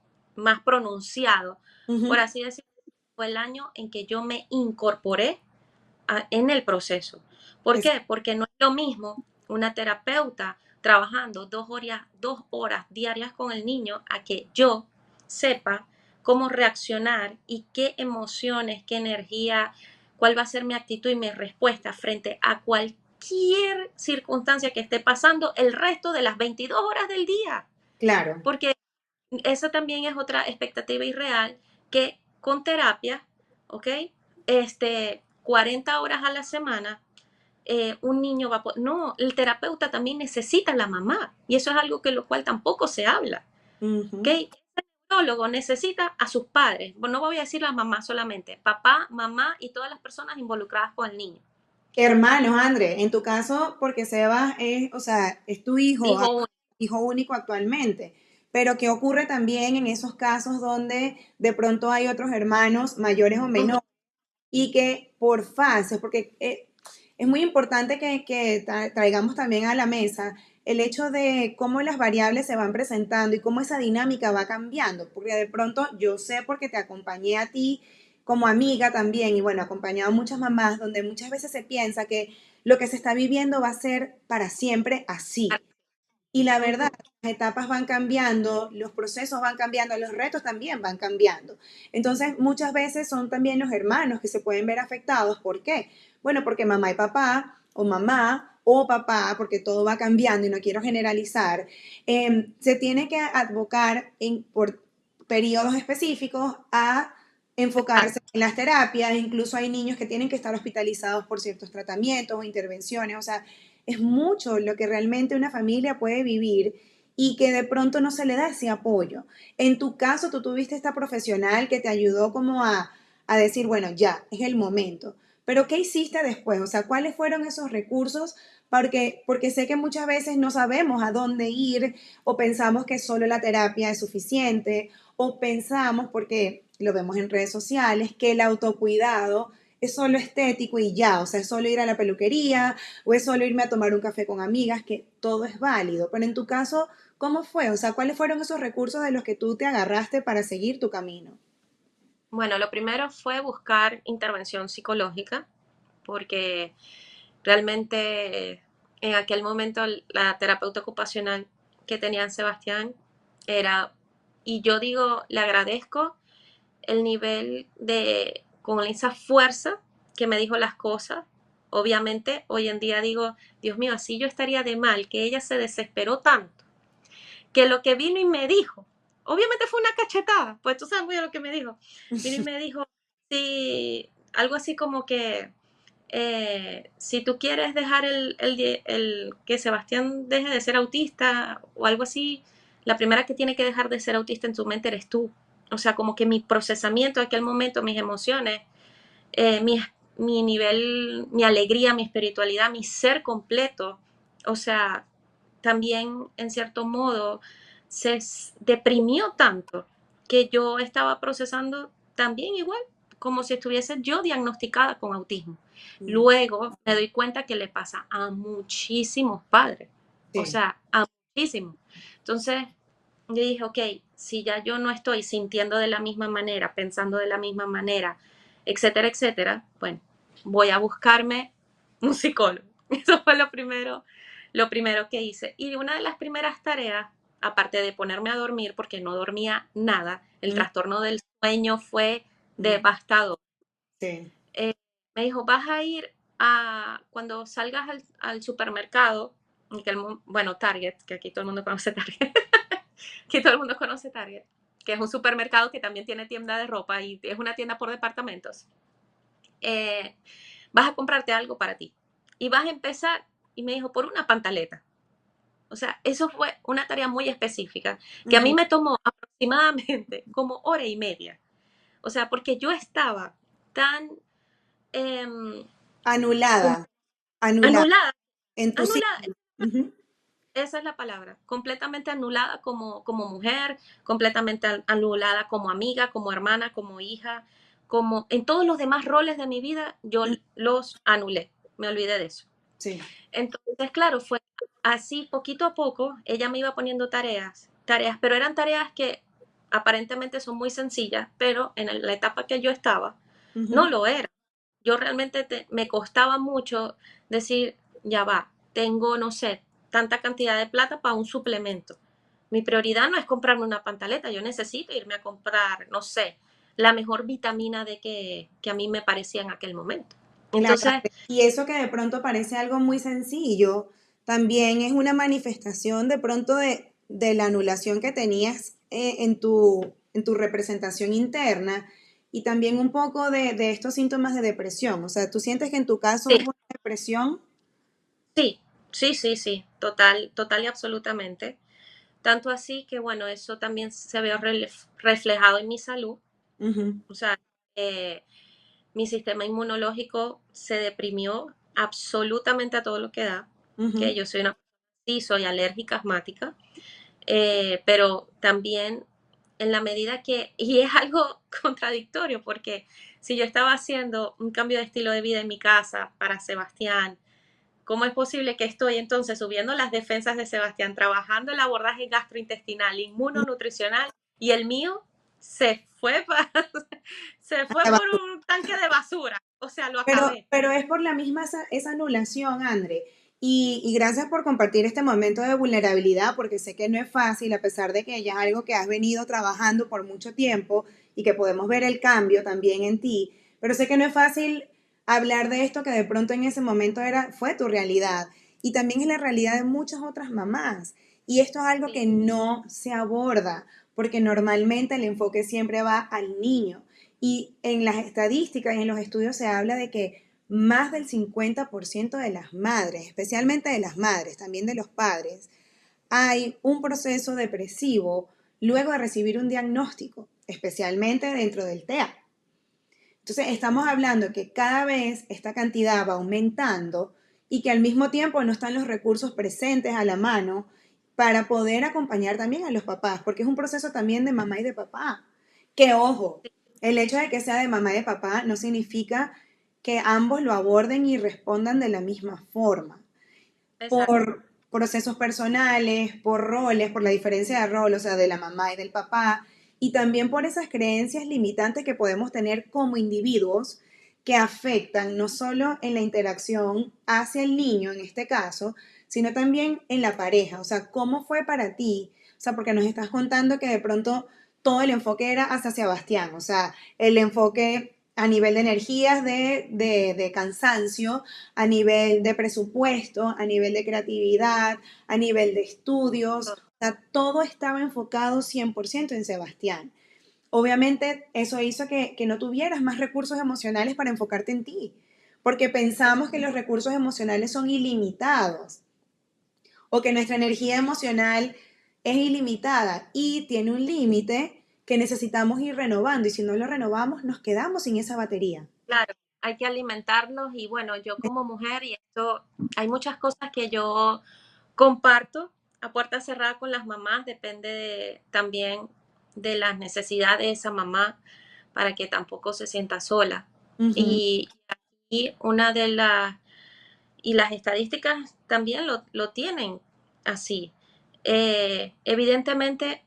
Speaker 2: pronunciado, por
Speaker 1: Ujú.
Speaker 2: así decirlo, fue el año en que yo me incorporé en el proceso. ¿Por
Speaker 1: Es-
Speaker 2: qué? Porque no es lo mismo una terapeuta trabajando 2 horas diarias con el niño a que yo sepa cómo reaccionar y qué emociones, qué energía, cuál va a ser mi actitud y mi respuesta frente a cualquier circunstancia que esté pasando el resto de las 22 horas del día.
Speaker 1: claro.
Speaker 2: Porque esa también es otra expectativa irreal que con terapia, ¿ok? 40 horas a la semana, un niño va a poder... No, el terapeuta también necesita a la mamá y eso es algo que lo cual tampoco se habla, ¿ok?
Speaker 1: Ujú.
Speaker 2: El neurólogo necesita a sus padres, no voy a decir la mamá solamente, papá, mamá y todas las personas involucradas con el niño.
Speaker 1: Hermanos, André, en tu caso, porque Sebas es, o sea, es tu hijo,
Speaker 2: Hijo único.
Speaker 1: hijo único actualmente, pero ¿qué ocurre también en esos casos donde de pronto hay otros hermanos mayores o
Speaker 2: Ujú.
Speaker 1: menores y que por fases, porque es muy importante que traigamos también a la mesa el hecho de cómo las variables se van presentando y cómo esa dinámica va cambiando, porque de pronto yo sé porque te acompañé a ti como amiga también y bueno, acompañado a muchas mamás donde muchas veces se piensa que lo que se está viviendo va a ser para siempre así. Y la verdad,
Speaker 2: Ujú.
Speaker 1: las etapas van cambiando, los procesos van cambiando, los retos también van cambiando. Entonces, muchas veces son también los hermanos que se pueden ver afectados. ¿Por qué? Bueno, porque mamá y papá, o mamá o papá, porque todo va cambiando y no quiero generalizar, se tiene que advocar por periodos específicos a enfocarse en las terapias. Incluso hay niños que tienen que estar hospitalizados por ciertos tratamientos o intervenciones. O sea, es mucho lo que realmente una familia puede vivir y que de pronto no se le da ese apoyo. En tu caso, tú tuviste esta profesional que te ayudó como a decir, bueno, ya, es el momento. Pero ¿qué hiciste después? O sea, ¿cuáles fueron esos recursos? Porque sé que muchas veces no sabemos a dónde ir o pensamos que solo la terapia es suficiente o pensamos, porque lo vemos en redes sociales, que el autocuidado es solo estético y ya, o sea, es solo ir a la peluquería o es solo irme a tomar un café con amigas, que todo es válido. Pero en tu caso, ¿cómo fue? O sea, ¿cuáles fueron esos recursos de los que tú te agarraste para seguir tu camino?
Speaker 2: Bueno, lo primero fue buscar intervención psicológica, porque realmente en aquel momento la terapeuta ocupacional que tenía en Sebastián era, y yo digo, le agradezco el nivel con esa fuerza que me dijo las cosas. Obviamente, hoy en día digo, Dios mío, así yo estaría de mal, que ella se desesperó tanto, que lo que vino y me dijo, obviamente fue una cachetada, pues tú sabes muy bien lo que me dijo. Vino y me dijo, sí, algo así como que si tú quieres dejar que Sebastián deje de ser autista o algo así, la primera que tiene que dejar de ser autista en su mente eres tú. O sea, como que mi procesamiento de aquel momento, mis emociones, eh, mi, mi nivel, mi alegría, mi espiritualidad, mi ser completo, o sea, también en cierto modo se deprimió tanto que yo estaba procesando también igual, como si estuviese yo diagnosticada con autismo.
Speaker 1: Mm.
Speaker 2: Luego me doy cuenta que le pasa a muchísimos padres, o
Speaker 1: Sí.
Speaker 2: sea, a muchísimos. Entonces, yo dije, ok, si ya yo no estoy sintiendo de la misma manera, pensando de la misma manera, etcétera, etcétera, bueno, voy a buscarme un psicólogo. Eso fue lo primero que hice. Y una de las primeras tareas aparte de ponerme a dormir, porque no dormía nada, el
Speaker 1: Mm,
Speaker 2: trastorno del sueño fue
Speaker 1: mm,
Speaker 2: devastador.
Speaker 1: sí.
Speaker 2: Eh, Me dijo, vas a ir cuando salgas al supermercado, bueno, Target, que aquí todo el mundo conoce Target, que todo el mundo conoce Target, que es un supermercado que también tiene tienda de ropa y es una tienda por departamentos. eh, Vas a comprarte algo para ti. Y vas a empezar, y me dijo, por una pantaleta. O sea, eso fue una tarea muy específica, que a mí
Speaker 1: Ujú.
Speaker 2: me tomó aproximadamente como hora y media. O sea, porque yo estaba tan como
Speaker 1: Anulada, anulada
Speaker 2: anulada,
Speaker 1: en tu
Speaker 2: anulada,
Speaker 1: ciclo. Ujú.
Speaker 2: esa es la palabra, completamente anulada como mujer, completamente anulada como amiga, como hermana, como hija, como en todos los demás roles de mi vida, yo
Speaker 1: Mm,
Speaker 2: los anulé, me olvidé de eso.
Speaker 1: sí.
Speaker 2: Entonces, claro, fue así, poquito a poco, ella me iba poniendo tareas, pero eran tareas que aparentemente son muy sencillas, pero en la etapa que yo estaba, no
Speaker 1: Ujú.
Speaker 2: lo era. Yo realmente me costaba mucho decir, ya va, tengo, no sé, tanta cantidad de plata para un suplemento. Mi prioridad no es comprarme una pantaleta, yo necesito irme a comprar, no sé, la mejor vitamina D que a mí me parecía en aquel momento.
Speaker 1: Claro,
Speaker 2: Entonces,
Speaker 1: y eso que de pronto parece algo muy sencillo, también es una manifestación de pronto de la anulación que tenías en tu representación interna y también un poco de estos síntomas de depresión. O sea, ¿tú sientes que en tu caso
Speaker 2: sí,
Speaker 1: hubo una depresión?
Speaker 2: sí, sí, sí, sí, total, total y absolutamente. Tanto así que, bueno, eso también se ve reflejado en mi salud.
Speaker 1: Ujú,
Speaker 2: O sea, eh, mi sistema inmunológico se deprimió absolutamente a todo lo que da. Que
Speaker 1: ujú.
Speaker 2: yo soy una, sí, soy alérgica, asmática, pero también en la medida que, y es algo contradictorio, porque si yo estaba haciendo un cambio de estilo de vida en mi casa para Sebastián, ¿cómo es posible que estoy entonces subiendo las defensas de Sebastián, trabajando el abordaje gastrointestinal, inmunonutricional, y el mío se fue por un tanque de basura? O sea, lo acabé.
Speaker 1: Pero es por la misma esa anulación, André. Y gracias por compartir este momento de vulnerabilidad, porque sé que no es fácil, a pesar de que ya es algo que has venido trabajando por mucho tiempo y que podemos ver el cambio también en ti. Pero sé que no es fácil hablar de esto que de pronto en ese momento fue tu realidad. Y también es la realidad de muchas otras mamás. Y esto es algo
Speaker 2: Sí,
Speaker 1: que no se aborda, porque normalmente el enfoque siempre va al niño. Y en las estadísticas y en los estudios se habla de que más del 50% de las madres, especialmente de las madres, también de los padres, hay un proceso depresivo luego de recibir un diagnóstico, especialmente dentro del TEA. Entonces, estamos hablando que cada vez esta cantidad va aumentando y que al mismo tiempo no están los recursos presentes a la mano para poder acompañar también a los papás, porque es un proceso también de mamá y de papá. Que ojo, el hecho de que sea de mamá y de papá no significa que ambos lo aborden y respondan de la misma forma
Speaker 2: exacto.
Speaker 1: por procesos personales, por roles, por la diferencia de rol, o sea, de la mamá y del papá, y también por esas creencias limitantes que podemos tener como individuos que afectan no solo en la interacción hacia el niño, en este caso, sino también en la pareja. O sea, ¿cómo fue para ti? O sea, porque nos estás contando que de pronto todo el enfoque era hacia Sebastián, o sea, el enfoque a nivel de energías, de cansancio, a nivel de presupuesto, a nivel de creatividad, a nivel de estudios. O sea, todo estaba enfocado 100% en Sebastián. Obviamente eso hizo que no tuvieras más recursos emocionales para enfocarte en ti, porque pensamos que los recursos emocionales son ilimitados o que nuestra energía emocional es ilimitada y tiene un límite que necesitamos ir renovando y si no lo renovamos nos quedamos sin esa batería.
Speaker 2: Claro, hay que alimentarlos y bueno, yo como mujer y esto, hay muchas cosas que yo comparto a puerta cerrada con las mamás, depende también de las necesidades de esa mamá para que tampoco se sienta sola.
Speaker 1: Ujú.
Speaker 2: Y aquí una de las estadísticas también lo tienen así. Evidentemente,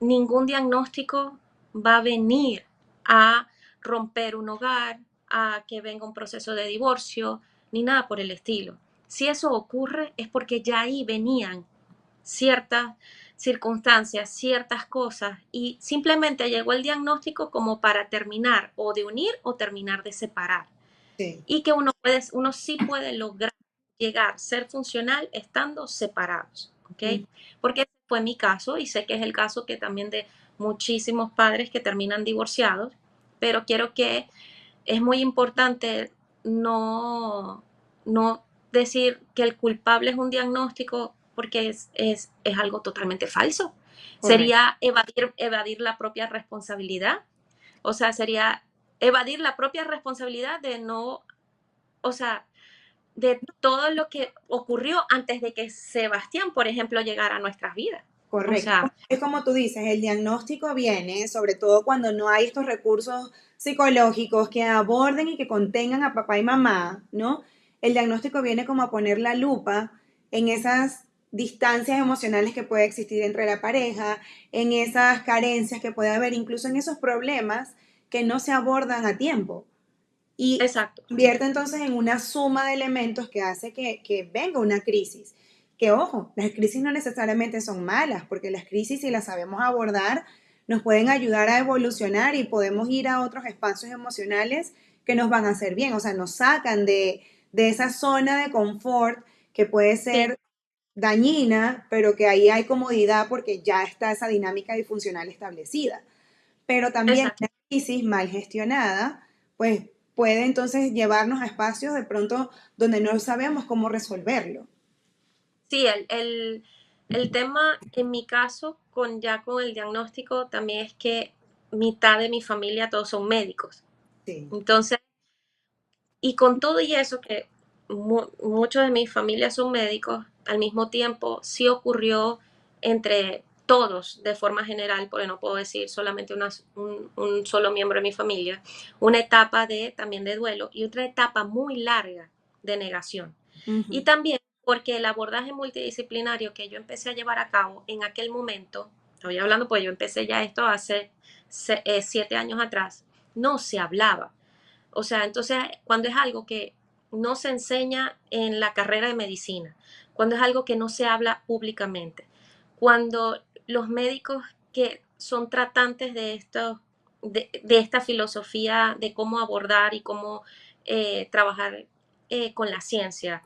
Speaker 2: ningún diagnóstico va a venir a romper un hogar, a que venga un proceso de divorcio, ni nada por el estilo. Si eso ocurre es porque ya ahí venían ciertas circunstancias, ciertas cosas, y simplemente llegó el diagnóstico como para terminar o de unir o terminar de separar.
Speaker 1: Sí.
Speaker 2: Y que uno sí puede lograr llegar, ser funcional estando separados,
Speaker 1: Mm.
Speaker 2: ¿ok? Porque ese fue mi caso y sé que es el caso que también de muchísimos padres que terminan divorciados, pero quiero que es muy importante no, no decir que el culpable es un diagnóstico porque es algo totalmente falso.
Speaker 1: Correcto.
Speaker 2: Sería evadir la propia responsabilidad. O sea, sería evadir la propia responsabilidad de no, o sea, de todo lo que ocurrió antes de que Sebastián, por ejemplo, llegara a nuestras vidas. O
Speaker 1: Correcto.
Speaker 2: sea,
Speaker 1: Es como tú dices, el diagnóstico viene, sobre todo cuando no hay estos recursos psicológicos que aborden y que contengan a papá y mamá, ¿no? El diagnóstico viene como a poner la lupa en esas distancias emocionales que puede existir entre la pareja, en esas carencias que puede haber, incluso en esos problemas que no se abordan a tiempo. Y
Speaker 2: exacto.
Speaker 1: convierte entonces en una suma de elementos que hace que venga una crisis. Que ojo, las crisis no necesariamente son malas, porque las crisis, si las sabemos abordar, nos pueden ayudar a evolucionar y podemos ir a otros espacios emocionales que nos van a hacer bien, o sea, nos sacan de esa zona de confort que puede
Speaker 2: Sí,
Speaker 1: ser dañina, pero que ahí hay comodidad porque ya está esa dinámica disfuncional establecida. Pero también
Speaker 2: exacto.
Speaker 1: una crisis mal gestionada, pues puede entonces llevarnos a espacios de pronto donde no sabemos cómo resolverlo.
Speaker 2: Sí, el tema en mi caso, ya con el diagnóstico, también es que mitad de mi familia todos son médicos.
Speaker 1: Sí.
Speaker 2: Entonces, y con todo y eso, que muchos de mi familia son médicos, al mismo tiempo sí ocurrió entre todos de forma general, porque no puedo decir solamente un solo miembro de mi familia, una etapa también de duelo y otra etapa muy larga de negación. Y
Speaker 1: Ujú.
Speaker 2: también porque el abordaje multidisciplinario que yo empecé a llevar a cabo en aquel momento, estoy hablando pues yo empecé ya esto hace 7 años atrás, no se hablaba. O sea, entonces cuando es algo que no se enseña en la carrera de medicina, cuando es algo que no se habla públicamente, cuando los médicos que son tratantes de esta filosofía de cómo abordar y cómo trabajar con la ciencia,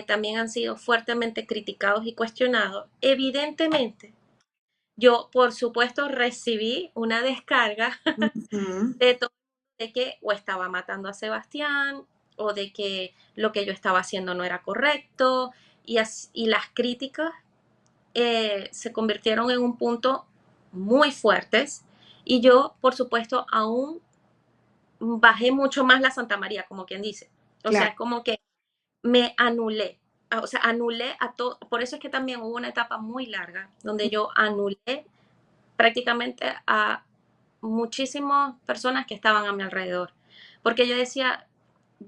Speaker 2: también han sido fuertemente criticados y cuestionados, evidentemente yo, por supuesto, recibí una descarga
Speaker 1: Ujú.
Speaker 2: de todo, de que o estaba matando a Sebastián o de que lo que yo estaba haciendo no era correcto y las críticas se convirtieron en un punto muy fuertes y yo, por supuesto, aún bajé mucho más la Santa María, como quien dice. O sea,
Speaker 1: Claro.
Speaker 2: es como que me anulé. O sea, anulé a todo. Por eso es que también hubo una etapa muy larga donde yo anulé prácticamente a muchísimas personas que estaban a mi alrededor. Porque yo decía,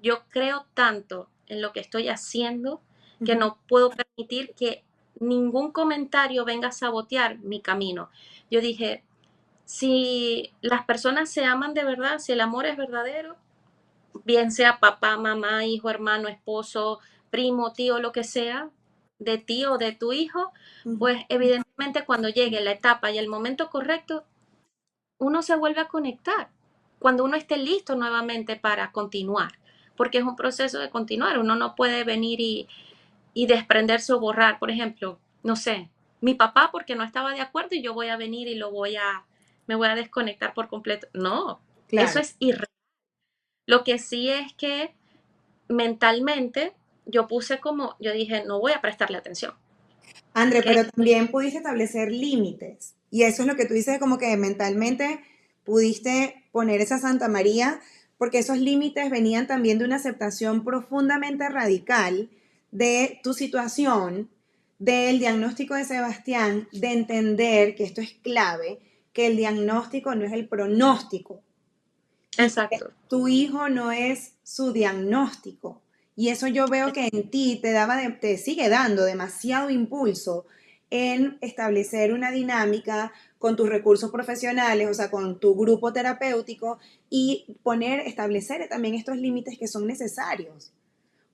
Speaker 2: yo creo tanto en lo que estoy haciendo que
Speaker 1: Ujú.
Speaker 2: no puedo permitir que ningún comentario venga a sabotear mi camino. Yo dije, si las personas se aman de verdad, si el amor es verdadero, bien sea papá, mamá, hijo, hermano, esposo, primo, tío, lo que sea, de ti o de tu hijo,
Speaker 1: Ujú.
Speaker 2: pues evidentemente cuando llegue la etapa y el momento correcto, uno se vuelve a conectar. Cuando uno esté listo nuevamente para continuar, porque es un proceso de continuar, uno no puede venir y desprenderse o borrar, por ejemplo, no sé, mi papá porque no estaba de acuerdo y yo voy a venir y me voy a desconectar por completo. No, eso
Speaker 1: Claro.
Speaker 2: es irreal. Lo que sí es que mentalmente yo puse como, yo dije, no voy a prestarle atención,
Speaker 1: André,
Speaker 2: ¿ok?
Speaker 1: pero también pudiste establecer límites. Y eso es lo que tú dices, como que mentalmente pudiste poner esa Santa María, porque esos límites venían también de una aceptación profundamente radical de tu situación, del diagnóstico de Sebastián, de entender que esto es clave, que el diagnóstico no es el pronóstico y que
Speaker 2: Exacto.
Speaker 1: tu hijo no es su diagnóstico. Y eso yo veo que en ti te sigue dando demasiado impulso en establecer una dinámica con tus recursos profesionales, o sea, con tu grupo terapéutico y establecer también estos límites que son necesarios.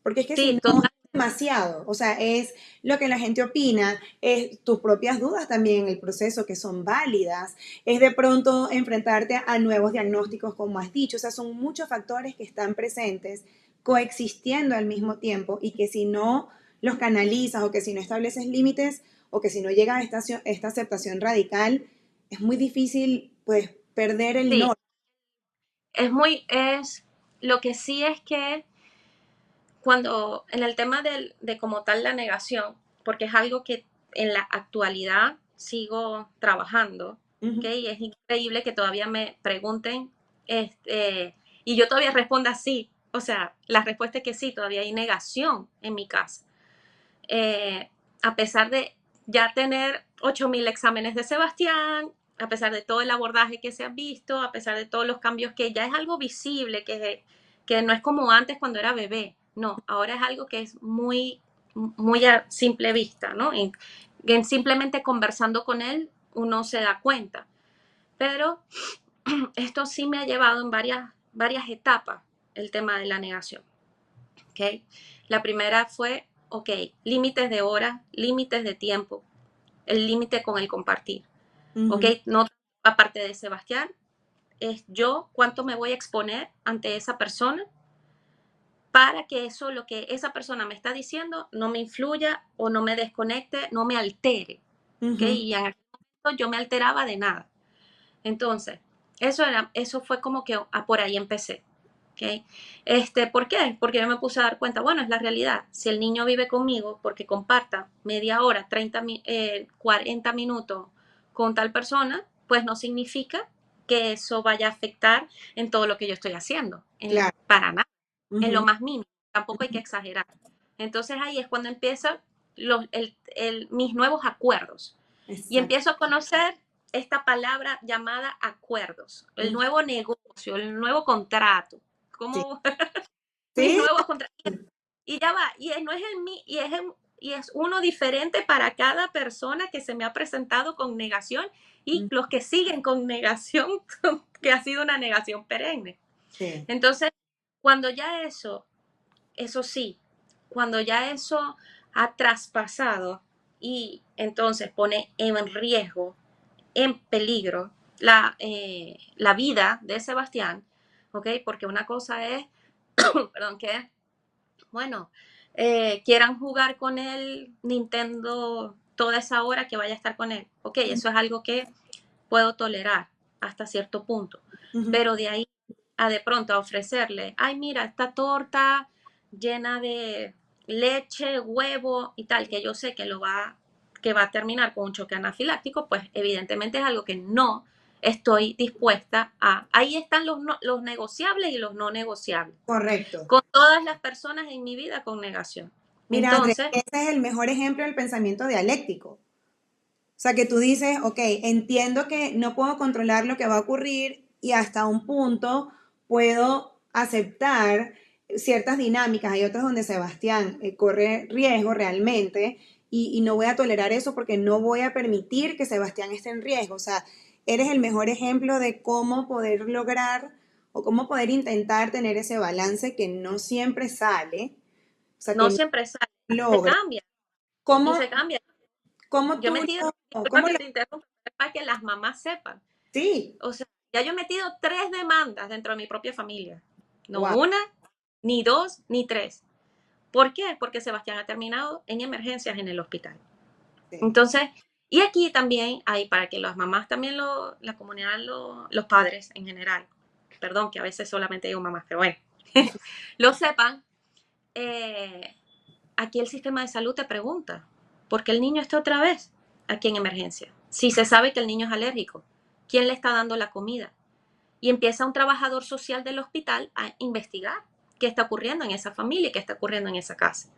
Speaker 1: Porque es que si
Speaker 2: Sí,
Speaker 1: no,
Speaker 2: total.
Speaker 1: demasiado, o sea, es lo que la gente opina, es tus propias dudas también en el proceso que son válidas, es de pronto enfrentarte a nuevos diagnósticos como has dicho, o sea, son muchos factores que están presentes coexistiendo al mismo tiempo y que si no los canalizas o que si no estableces límites o que si no llega a esta aceptación radical, es muy difícil pues perder el
Speaker 2: Sí,
Speaker 1: norte.
Speaker 2: lo que sí es que cuando en el tema de como tal la negación, porque es algo que en la actualidad sigo trabajando, ¿ok?
Speaker 1: Ujú,
Speaker 2: Y es increíble que todavía me pregunten, y yo todavía responda sí. O sea, la respuesta es que sí, todavía hay negación en mi casa. Eh, a pesar de ya tener 8.000 exámenes de Sebastián, a pesar de todo el abordaje que se ha visto, a pesar de todos los cambios que ya es algo visible, que no es como antes cuando era bebé, no, ahora es algo que es muy a simple vista, ¿no? En simplemente conversando con él uno se da cuenta. Pero esto sí me ha llevado en varias etapas el tema de la negación. ¿Okay? La primera fue, ok, límites de horas, límites de tiempo, el límite con el compartir. Ok,
Speaker 1: ujú,
Speaker 2: no aparte de Sebastián, es yo cuánto me voy a exponer ante esa persona para que eso, lo que esa persona me está diciendo, no me influya o no me desconecte, no me altere. ¿Ok?
Speaker 1: ujú.
Speaker 2: Y en aquel momento yo me alteraba de nada. Entonces, eso fue como que por ahí empecé. ¿Okay? ¿Por qué? Porque yo me puse a dar cuenta, bueno, es la realidad. Si el niño vive conmigo porque comparta media hora, 40 minutos con tal persona, pues no significa que eso vaya a afectar en todo lo que yo estoy haciendo,
Speaker 1: Claro.
Speaker 2: para nada, en lo
Speaker 1: Ujú,
Speaker 2: más mínimo, tampoco hay que
Speaker 1: ujú.
Speaker 2: exagerar. Entonces ahí es cuando empiezan mis nuevos acuerdos y
Speaker 1: Exacto.
Speaker 2: empiezo a conocer esta palabra llamada acuerdos, el
Speaker 1: Ujú.
Speaker 2: nuevo negocio, el nuevo contrato,
Speaker 1: Sí.
Speaker 2: como mis
Speaker 1: Sí.
Speaker 2: nuevos contratos. Y ya va, y no es el mí, y es uno diferente para cada persona que se me ha presentado con negación y
Speaker 1: Mm,
Speaker 2: los que siguen con negación, que ha sido una negación perenne.
Speaker 1: sí.
Speaker 2: Entonces, cuando ya eso sí, cuando ya eso ha traspasado y entonces pone en riesgo, en peligro la vida de Sebastián, ¿ok? Porque una cosa es, perdón, que, bueno, quieran jugar con él Nintendo toda esa hora que vaya a estar con él. Ok, eso es algo que puedo tolerar hasta cierto punto,
Speaker 1: Ujú.
Speaker 2: pero de ahí a de pronto a ofrecerle, ay, mira, esta torta llena de leche, huevo y tal, que yo sé que va a terminar con un choque anafiláctico, pues evidentemente es algo que no estoy dispuesta a. Ahí están los negociables y los no negociables.
Speaker 1: Correcto.
Speaker 2: Con todas las personas en mi vida con negación.
Speaker 1: Mira, Andrés,
Speaker 2: Entonces,
Speaker 1: ese es el mejor ejemplo del pensamiento dialéctico. O sea, que tú dices, ok, entiendo que no puedo controlar lo que va a ocurrir y hasta un punto puedo aceptar ciertas dinámicas. Hay otras donde Sebastián corre riesgo realmente y no voy a tolerar eso porque no voy a permitir que Sebastián esté en riesgo. O sea, eres el mejor ejemplo de cómo poder lograr o cómo poder intentar tener ese balance que no siempre sale, o sea,
Speaker 2: no
Speaker 1: que no
Speaker 2: siempre sale, se
Speaker 1: logra.
Speaker 2: cambia y
Speaker 1: ¿Cómo,
Speaker 2: se cambia.
Speaker 1: cómo
Speaker 2: Yo he
Speaker 1: tú
Speaker 2: metido, disculpa
Speaker 1: cómo
Speaker 2: que
Speaker 1: lo,
Speaker 2: te interrumpa, es para que las mamás sepan.
Speaker 1: sí,
Speaker 2: O sea, ya yo he metido 3 demandas dentro de mi propia familia. No
Speaker 1: wow,
Speaker 2: una, ni dos, ni tres. ¿Por qué? Porque Sebastián ha terminado en emergencias en el hospital.
Speaker 1: sí.
Speaker 2: Entonces, y aquí también hay para que las mamás también, la comunidad, los padres en general, perdón que a veces solamente digo mamás, pero bueno, lo sepan, eh, aquí el sistema de salud te pregunta, ¿por qué el niño está otra vez aquí en emergencia? Si se sabe que el niño es alérgico, ¿quién le está dando la comida? Y empieza un trabajador social del hospital a investigar qué está ocurriendo en esa familia y qué está ocurriendo en esa casa.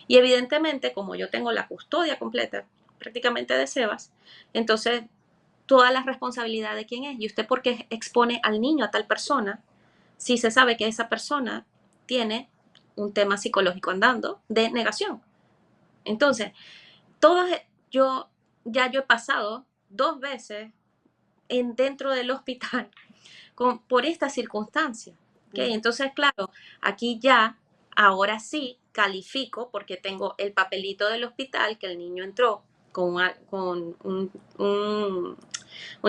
Speaker 2: Y evidentemente, como yo tengo la custodia completa prácticamente de Sebas, entonces toda la responsabilidad de quién es. ¿Y usted por qué expone al niño a tal persona si se sabe que esa persona tiene un tema psicológico andando de negación? Entonces, todos, yo, yo he pasado 2 veces dentro del hospital por esta circunstancia. ¿Okay?
Speaker 1: Ujú.
Speaker 2: Entonces, claro, aquí ya, ahora sí, califico porque tengo el papelito del hospital que el niño entró con un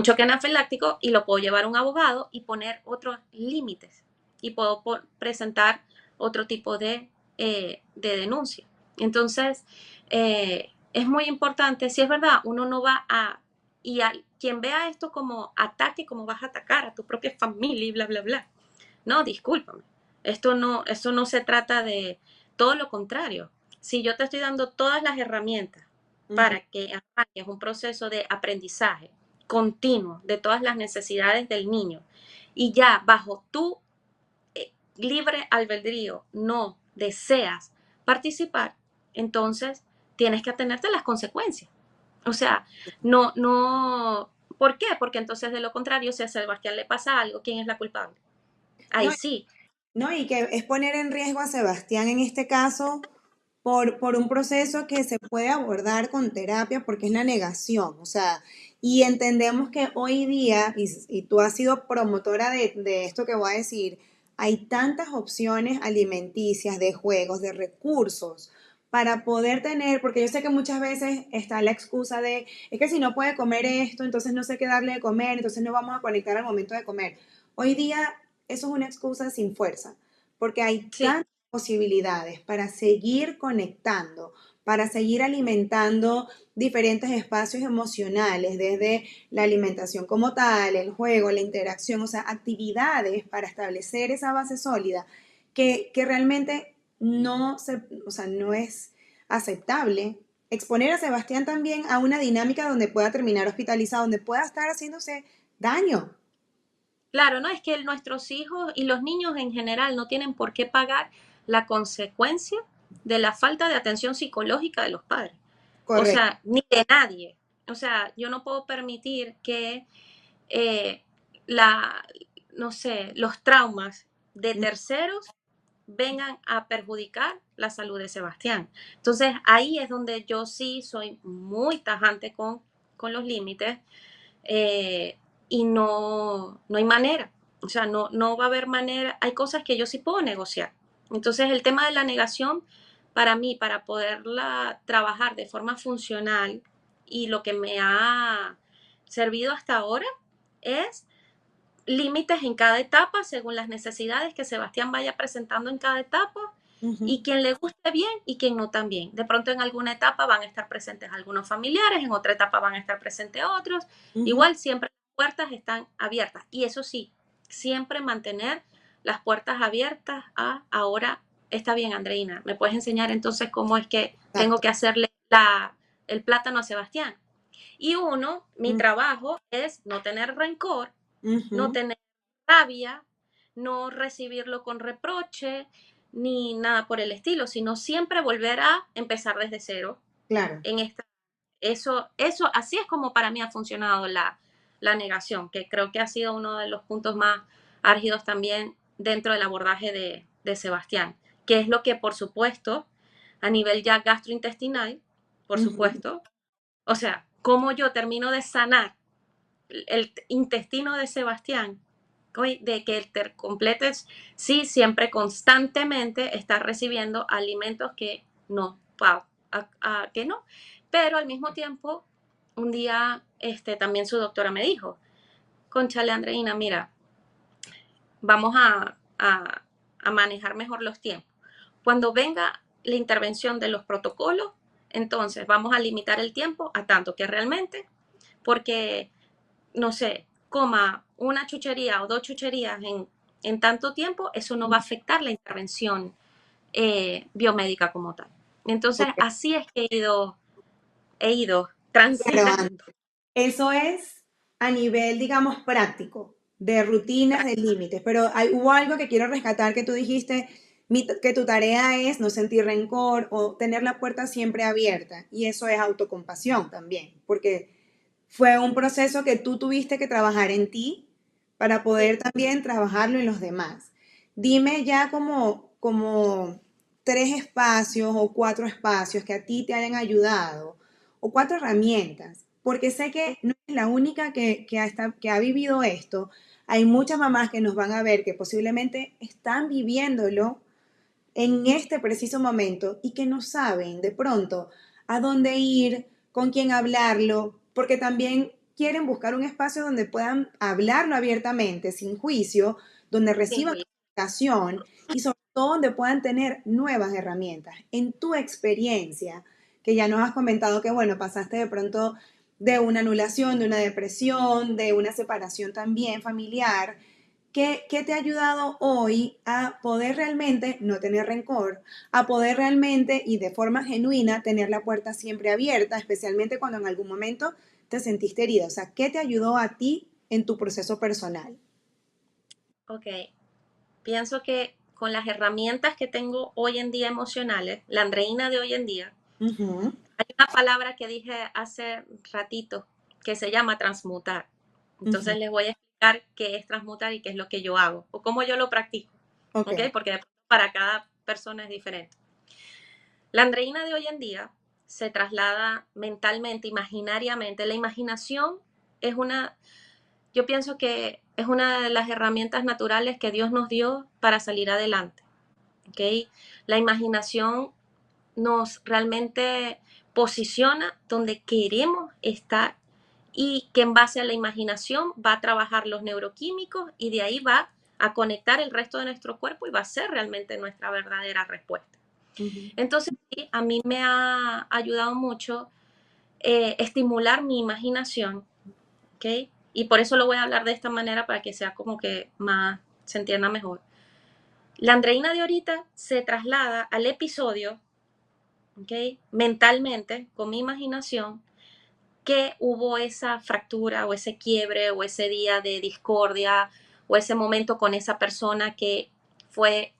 Speaker 2: choque anafiláctico y lo puedo llevar a un abogado y poner otros límites y puedo presentar otro tipo de denuncia. Entonces, es muy importante, si es verdad, uno no va a, y a quien vea esto como ataque, como vas a atacar a tu propia familia y bla, bla, bla. No, discúlpame. Esto no se trata de todo lo contrario. Si yo te estoy dando todas las herramientas para que arranques un proceso de aprendizaje continuo de todas las necesidades del niño y ya bajo tu libre albedrío no deseas participar, entonces tienes que atenerte a las consecuencias. O sea, no, ¿por qué? Porque entonces de lo contrario, si a Sebastián le pasa algo, ¿quién es la culpable?
Speaker 1: No,
Speaker 2: Ahí sí.
Speaker 1: no, y que es poner en riesgo a Sebastián en este caso por un proceso que se puede abordar con terapia porque es la negación, o sea, y entendemos que hoy día, y tú has sido promotora de esto que voy a decir, hay tantas opciones alimenticias, de juegos, de recursos para poder tener, porque yo sé que muchas veces está la excusa de, es que si no puede comer esto, entonces no sé qué darle de comer, entonces no vamos a conectar al momento de comer. Hoy día eso es una excusa sin fuerza, porque hay
Speaker 2: Sí,
Speaker 1: tantas posibilidades para seguir conectando, para seguir alimentando diferentes espacios emocionales, desde la alimentación como tal, el juego, la interacción, o sea, actividades para establecer esa base sólida que realmente o sea, no es aceptable exponer a Sebastián también a una dinámica donde pueda terminar hospitalizado, donde pueda estar haciéndose daño.
Speaker 2: claro, no es que nuestros hijos y los niños en general no tienen por qué pagar la consecuencia de la falta de atención psicológica de los padres. O
Speaker 1: Correcto.
Speaker 2: sea, ni de nadie. O sea, yo no puedo permitir que eh, la, no sé, los traumas de terceros vengan a perjudicar la salud de Sebastián. Entonces, ahí es donde yo sí soy muy tajante con los límites eh, y no hay manera. O sea, no va a haber manera. Hay cosas que yo sí puedo negociar. Entonces, el tema de la negación, para mí, para poderla trabajar de forma funcional y lo que me ha servido hasta ahora es límites en cada etapa según las necesidades que Sebastián vaya presentando en cada etapa
Speaker 1: Ujú,
Speaker 2: y quien le guste bien y quien no también. De pronto en alguna etapa van a estar presentes algunos familiares, en otra etapa van a estar presentes otros.
Speaker 1: ujú.
Speaker 2: Igual siempre las puertas están abiertas. Y eso sí, siempre mantener las puertas abiertas a ahora está bien, Andreina. ¿Me puedes enseñar entonces cómo es que tengo
Speaker 1: Exacto.
Speaker 2: que hacerle el plátano a Sebastián? Y uno, mi
Speaker 1: Mm,
Speaker 2: trabajo es no tener rencor, no
Speaker 1: ujú,
Speaker 2: tener rabia, no recibirlo con reproche, ni nada por el estilo, sino siempre volver a empezar desde cero
Speaker 1: claro.
Speaker 2: en esta. Así es como para mí ha funcionado la negación, que creo que ha sido uno de los puntos más álgidos también dentro del abordaje de Sebastián, que es lo que, por supuesto, a nivel ya gastrointestinal, por
Speaker 1: Ujú,
Speaker 2: supuesto, o sea, cómo yo termino de sanar el intestino de Sebastián, de que el completo es, sí, siempre constantemente está recibiendo alimentos que no, que no, pero al mismo tiempo, un día también su doctora me dijo, conchale Andreina, mira, vamos a manejar mejor los tiempos. Cuando venga la intervención de los protocolos, entonces vamos a limitar el tiempo a tanto que realmente, porque no sé, coma una chuchería o dos chucherías en tanto tiempo, eso no va a afectar la intervención biomédica como tal. Entonces,
Speaker 1: ok.
Speaker 2: así es que he ido
Speaker 1: Claro, Ana.
Speaker 2: transitando.
Speaker 1: Eso es a nivel, digamos, práctico, de rutinas, de límites, pero hubo algo que quiero rescatar que tú dijiste, que tu tarea es no sentir rencor o tener la puerta siempre abierta, y eso es autocompasión también, porque fue un proceso que tú tuviste que trabajar en ti para poder
Speaker 2: Sí.
Speaker 1: también trabajarlo en los demás. Dime ya como tres espacios o cuatro espacios que a ti te hayan ayudado o cuatro herramientas, porque sé que no es la única que ha vivido esto. Hay muchas mamás que nos van a ver que posiblemente están viviéndolo en este preciso momento y que no saben de pronto a dónde ir, con quién hablarlo, porque también quieren buscar un espacio donde puedan hablarlo abiertamente, sin juicio, donde
Speaker 2: sin
Speaker 1: reciban
Speaker 2: juicio.
Speaker 1: comunicación y sobre todo donde puedan tener nuevas herramientas. En tu experiencia, que ya nos has comentado que, bueno, pasaste de pronto de una anulación, de una depresión, de una separación también familiar, ¿qué te ha ayudado hoy a poder realmente no tener rencor, a poder realmente y de forma genuina tener la puerta siempre abierta, especialmente cuando en algún momento te sentiste herida? O sea, ¿qué te ayudó a ti en tu proceso personal?
Speaker 2: Ok, pienso que con las herramientas que tengo hoy en día emocionales, la Andreina de hoy en día,
Speaker 1: Ujú,
Speaker 2: hay una palabra que dije hace ratito que se llama transmutar.
Speaker 1: ujú.
Speaker 2: Entonces les voy a explicar qué es transmutar y qué es lo que yo hago o cómo yo lo practico,
Speaker 1: Ok.
Speaker 2: ¿ok? Porque para cada persona es diferente. La Andreina de hoy en día se traslada mentalmente, imaginariamente. La imaginación es una, yo pienso que es una de las herramientas naturales que Dios nos dio para salir adelante, ¿ok? La imaginación nos realmente posiciona donde queremos estar y que en base a la imaginación va a trabajar los neuroquímicos y de ahí va a conectar el resto de nuestro cuerpo y va a ser realmente nuestra verdadera respuesta.
Speaker 1: Ujú,
Speaker 2: Entonces, sí, a mí me ha ayudado mucho estimular mi imaginación, ¿ok? Y por eso lo voy a hablar de esta manera para que sea como que más se entienda mejor. La Andreina de ahorita se traslada al episodio, ¿ok? Mentalmente, con mi imaginación, que hubo esa fractura o ese quiebre o ese día de discordia o ese momento con esa persona que fue,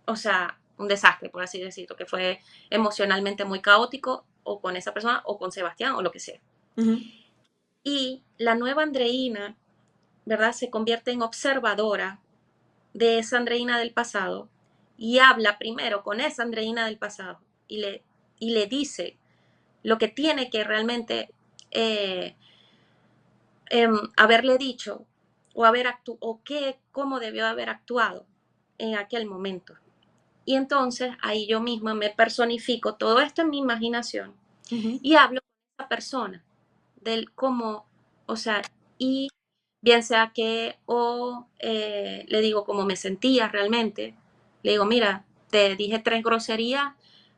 Speaker 2: o sea, un desastre, por así decirlo, que fue emocionalmente muy caótico o con esa persona o con Sebastián o lo que sea.
Speaker 1: ujú.
Speaker 2: Y la nueva Andreina, ¿verdad? Se convierte en observadora de esa Andreina del pasado y habla primero con esa Andreina del pasado y le dice lo que tiene que realmente eh, haberle dicho o, o qué, cómo debió haber actuado en aquel momento. Y entonces ahí yo misma me personifico todo esto en mi imaginación
Speaker 1: Ujú.
Speaker 2: y hablo con esa persona del cómo, o sea, y bien sea que o le digo cómo me sentía realmente, le digo, mira, te dije 3 groserías,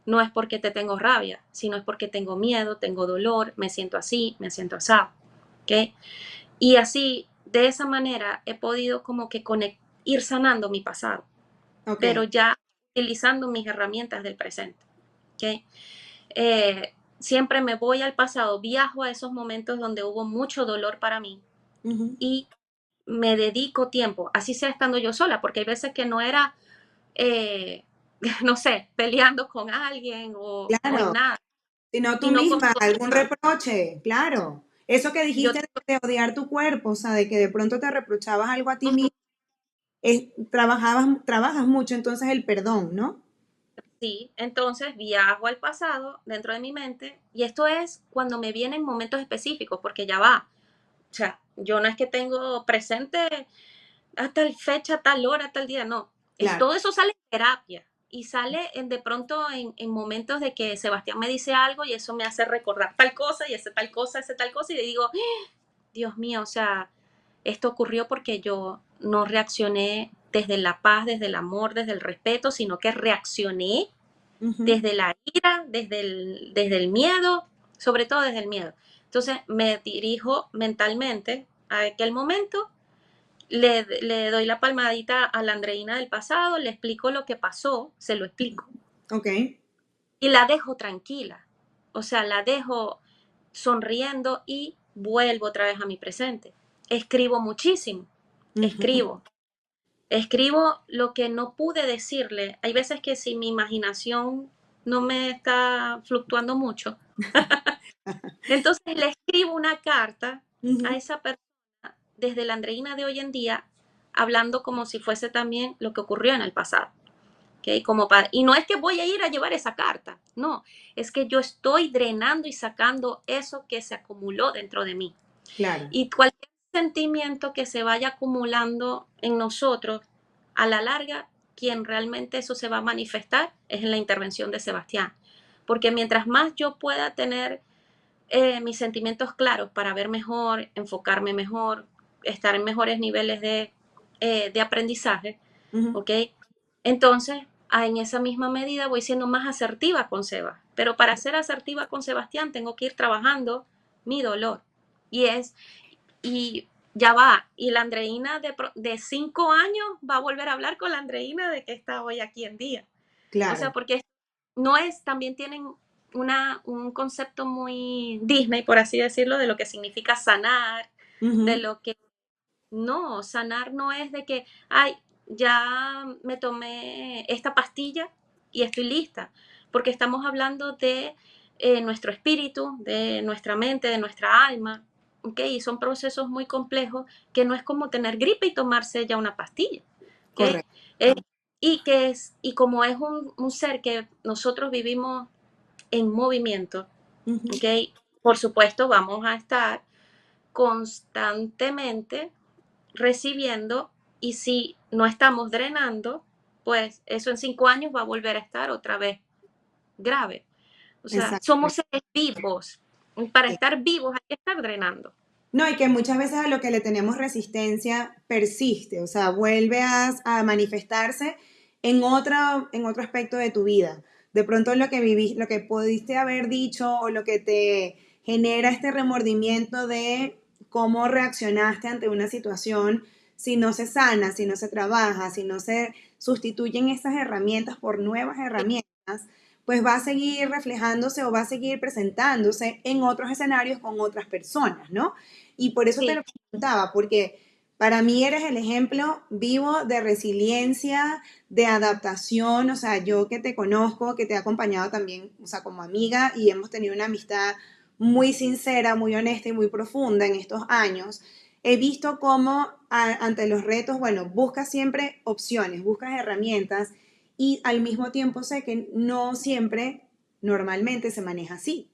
Speaker 2: no es porque te tengo rabia, sino es porque tengo miedo, tengo dolor, me siento así, me siento asado, ¿ok? Y así, de esa manera, he podido como que ir sanando mi pasado,
Speaker 1: Ok.
Speaker 2: pero ya utilizando mis herramientas del presente, ¿ok? Siempre me voy al pasado, viajo a esos momentos donde hubo mucho dolor para mí
Speaker 1: Ujú.
Speaker 2: y me dedico tiempo, así sea estando yo sola, porque hay veces que no era, eh, no sé, peleando con alguien o en
Speaker 1: Claro.
Speaker 2: nada,
Speaker 1: Sino tú
Speaker 2: sino
Speaker 1: misma,
Speaker 2: conmigo
Speaker 1: algún
Speaker 2: misma.
Speaker 1: reproche, claro. Eso que
Speaker 2: Yo,
Speaker 1: dijiste de odiar tu cuerpo, o sea, de que de pronto te reprochabas algo a ti
Speaker 2: ujú,
Speaker 1: mismo, trabajas mucho entonces el perdón, ¿no?
Speaker 2: sí, entonces viajo al pasado dentro de mi mente y esto es cuando me vienen momentos específicos, porque ya va. O sea, yo no es que tengo presente a tal fecha, tal hora, tal día, no.
Speaker 1: Claro.
Speaker 2: Todo eso sale en terapia y sale de pronto en momentos de que Sebastián me dice algo y eso me hace recordar tal cosa y ese tal cosa y le digo, Dios mío, o sea, esto ocurrió porque yo no reaccioné desde la paz, desde el amor, desde el respeto, sino que reaccioné
Speaker 1: Ujú.
Speaker 2: desde la ira, desde el miedo, sobre todo desde el miedo. Entonces me dirijo mentalmente a aquel momento, le doy la palmadita a la Andreina del pasado, le explico lo que pasó, se lo explico,
Speaker 1: Ok.
Speaker 2: y la dejo tranquila. O sea, la dejo sonriendo y vuelvo otra vez a mi presente. Escribo muchísimo,
Speaker 1: Ujú.
Speaker 2: escribo. Escribo lo que no pude decirle. Hay veces que si mi imaginación no me está fluctuando mucho, entonces le escribo una carta a
Speaker 1: Ujú.
Speaker 2: esa persona desde la Andreina de hoy en día, hablando como si fuese también lo que ocurrió en el pasado. ¿Okay? Y no es que voy a ir a llevar esa carta, no, es que yo estoy drenando y sacando eso que se acumuló dentro de mí.
Speaker 1: Claro.
Speaker 2: Y cualquier sentimiento que se vaya acumulando en nosotros, a la larga, quien realmente eso se va a manifestar es en la intervención de Sebastián. Porque mientras más yo pueda tener mis sentimientos claros para ver mejor, enfocarme mejor, estar en mejores niveles de aprendizaje,
Speaker 1: Ujú.
Speaker 2: ¿ok? Entonces, en esa misma medida voy siendo más asertiva con Sebas. Pero para ser asertiva con Sebastián tengo que ir trabajando mi dolor. Y es, y ya va, y la Andreina de 5 años va a volver a hablar con la Andreina de que está hoy aquí en día. O sea,
Speaker 1: Claro.
Speaker 2: porque no es, también tienen un concepto muy Disney, por así decirlo, de lo que significa sanar, de
Speaker 1: Ujú.
Speaker 2: lo que no, sanar no es de que, ay, ya me tomé esta pastilla y estoy lista, porque estamos hablando de nuestro espíritu, de nuestra mente, de nuestra alma, ¿ok? Y son procesos muy complejos que no es como tener gripe y tomarse ya una pastilla, ¿ok?
Speaker 1: Correcto.
Speaker 2: Eh, y como es un ser que nosotros vivimos en movimiento,
Speaker 1: Ujú.
Speaker 2: ¿ok? Por supuesto, vamos a estar constantemente recibiendo y si no estamos drenando, pues eso en 5 años va a volver a estar otra vez grave. O sea,
Speaker 1: Exacto.
Speaker 2: somos seres vivos. Para estar vivos hay que estar drenando.
Speaker 1: No, y que muchas veces a lo que le tenemos resistencia persiste, o sea, vuelve a manifestarse en otro aspecto de tu vida. De pronto lo que viviste, lo que pudiste haber dicho o lo que te genera este remordimiento de cómo reaccionaste ante una situación, si no se sana, si no se trabaja, si no se sustituyen esas herramientas por nuevas herramientas, pues va a seguir reflejándose o va a seguir presentándose en otros escenarios con otras personas, ¿no? Y por eso te lo
Speaker 2: Sí,
Speaker 1: preguntaba, porque para mí eres el ejemplo vivo de resiliencia, de adaptación, o sea, yo que te conozco, que te he acompañado también, o sea, como amiga y hemos tenido una amistad muy sincera, muy honesta y muy profunda en estos años, he visto cómo ante los retos, bueno, buscas siempre opciones, buscas herramientas y al mismo tiempo sé que no siempre normalmente se maneja así.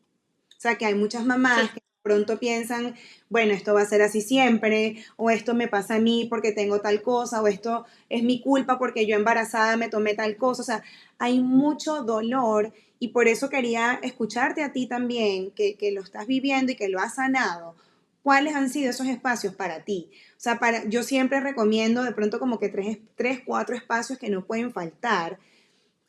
Speaker 1: O sea, que hay muchas mamás
Speaker 2: sí,
Speaker 1: que pronto piensan, bueno, esto va a ser así siempre, o esto me pasa a mí porque tengo tal cosa, o esto es mi culpa porque yo embarazada me tomé tal cosa. O sea, hay mucho dolor y por eso quería escucharte a ti también, que lo estás viviendo y que lo has sanado. ¿Cuáles han sido esos espacios para ti? O sea, yo siempre recomiendo de pronto como que tres, cuatro espacios que no pueden faltar,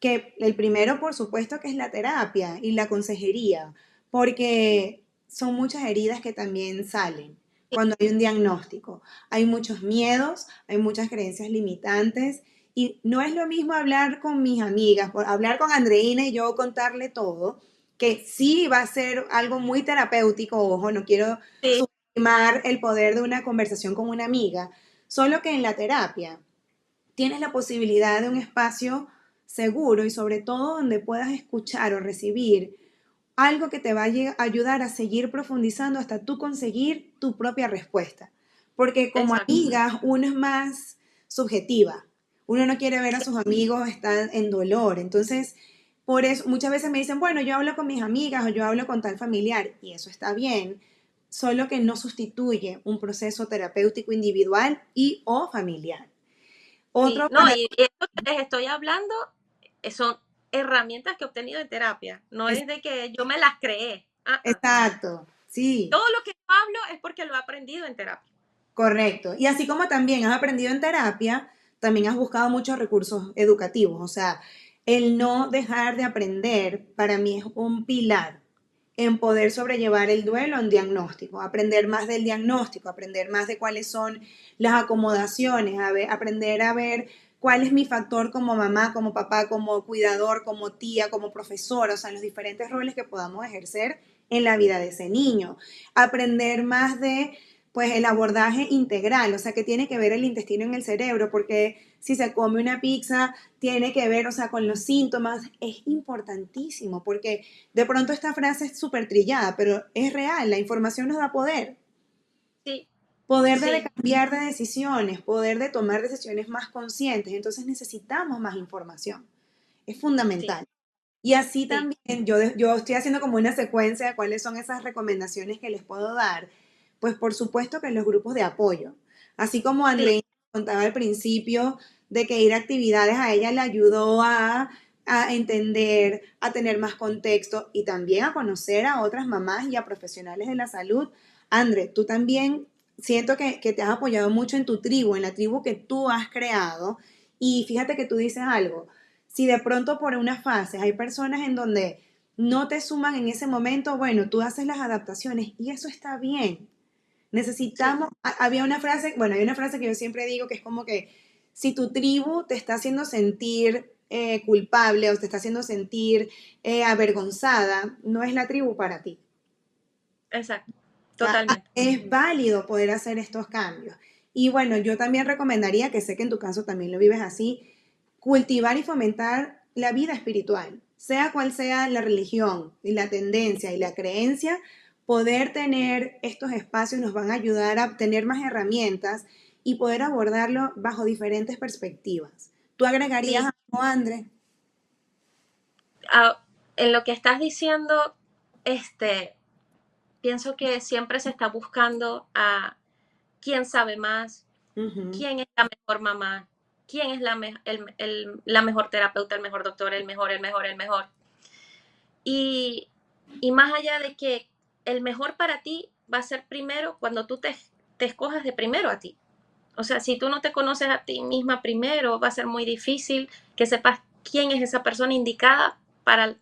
Speaker 1: que el primero, por supuesto, que es la terapia y la consejería, porque son muchas heridas que también salen cuando hay un diagnóstico. Hay muchos miedos, hay muchas creencias limitantes y no es lo mismo hablar con mis amigas, hablar con Andreina y yo contarle todo, que sí va a ser algo muy terapéutico, ojo, no quiero
Speaker 2: sí,
Speaker 1: subestimar el poder de una conversación con una amiga, solo que en la terapia tienes la posibilidad de un espacio seguro y sobre todo donde puedas escuchar o recibir algo que te va a ayudar a seguir profundizando hasta tú conseguir tu propia respuesta. Porque como
Speaker 2: exacto.
Speaker 1: amigas uno es más subjetiva. Uno no quiere ver a
Speaker 2: Sí,
Speaker 1: sus amigos estar en dolor. Entonces, por eso muchas veces me dicen, bueno, yo hablo con mis amigas o yo hablo con tal familiar y eso está bien, solo que no sustituye un proceso terapéutico individual y o familiar.
Speaker 2: sí.
Speaker 1: Otro
Speaker 2: No,
Speaker 1: para...
Speaker 2: y esto que les estoy hablando son herramientas que he obtenido en terapia. No
Speaker 1: es-
Speaker 2: es de que yo me las creé.
Speaker 1: exacto, sí,
Speaker 2: Todo lo que hablo es porque lo he aprendido en terapia.
Speaker 1: correcto. Y así como también has aprendido en terapia, también has buscado muchos recursos educativos. O sea, el no dejar de aprender para mí es un pilar en poder sobrellevar el duelo en diagnóstico, aprender más del diagnóstico, aprender más de cuáles son las acomodaciones, aprender a ver cuál es mi factor como mamá, como papá, como cuidador, como tía, como profesora, o sea, los diferentes roles que podamos ejercer en la vida de ese niño. Aprender más de pues el abordaje integral, o sea, que tiene que ver el intestino en el cerebro, porque si se come una pizza, tiene que ver, o sea, con los síntomas, es importantísimo, porque de pronto esta frase es súper trillada, pero es real, la información nos da poder,
Speaker 2: Sí,
Speaker 1: poder de
Speaker 2: sí,
Speaker 1: cambiar de decisiones, poder de tomar decisiones más conscientes, entonces necesitamos más información, es
Speaker 2: sí,
Speaker 1: fundamental. Y así
Speaker 2: sí,
Speaker 1: también, yo estoy haciendo como una secuencia de cuáles son esas recomendaciones que les puedo dar. Pues por supuesto que los grupos de apoyo. Así como
Speaker 2: sí,
Speaker 1: Andreina contaba al principio de que ir a actividades a ella le ayudó a entender, a tener más contexto y también a conocer a otras mamás y a profesionales de la salud. André, tú también siento que te has apoyado mucho en tu tribu, en la tribu que tú has creado. Y fíjate que tú dices algo, si de pronto por una fase hay personas en donde no te suman en ese momento, bueno, tú haces las adaptaciones y eso está bien.
Speaker 2: Sí,
Speaker 1: Necesitamos, había una frase, bueno, hay una frase que yo siempre digo que es como que si tu tribu te está haciendo sentir culpable o te está haciendo sentir avergonzada, no es la tribu para ti.
Speaker 2: exacto,
Speaker 1: O sea,
Speaker 2: totalmente.
Speaker 1: es válido poder hacer estos cambios. Y bueno, yo también recomendaría, que sé que en tu caso también lo vives así, cultivar y fomentar la vida espiritual, sea cual sea la religión y la tendencia y la creencia, poder tener estos espacios nos van a ayudar a tener más herramientas y poder abordarlo bajo diferentes perspectivas. ¿Tú agregarías
Speaker 2: Sí,
Speaker 1: algo, André?
Speaker 2: en lo que estás diciendo, este, pienso que siempre se está buscando a quién sabe más,
Speaker 1: Ujú,
Speaker 2: quién es la mejor mamá, quién es la mejor terapeuta, el mejor doctor, el mejor. Y, y más allá de que el mejor para ti va a ser primero cuando tú te escojas de primero a ti. O sea, si tú no te conoces a ti misma primero, va a ser muy difícil que sepas quién es esa persona indicada para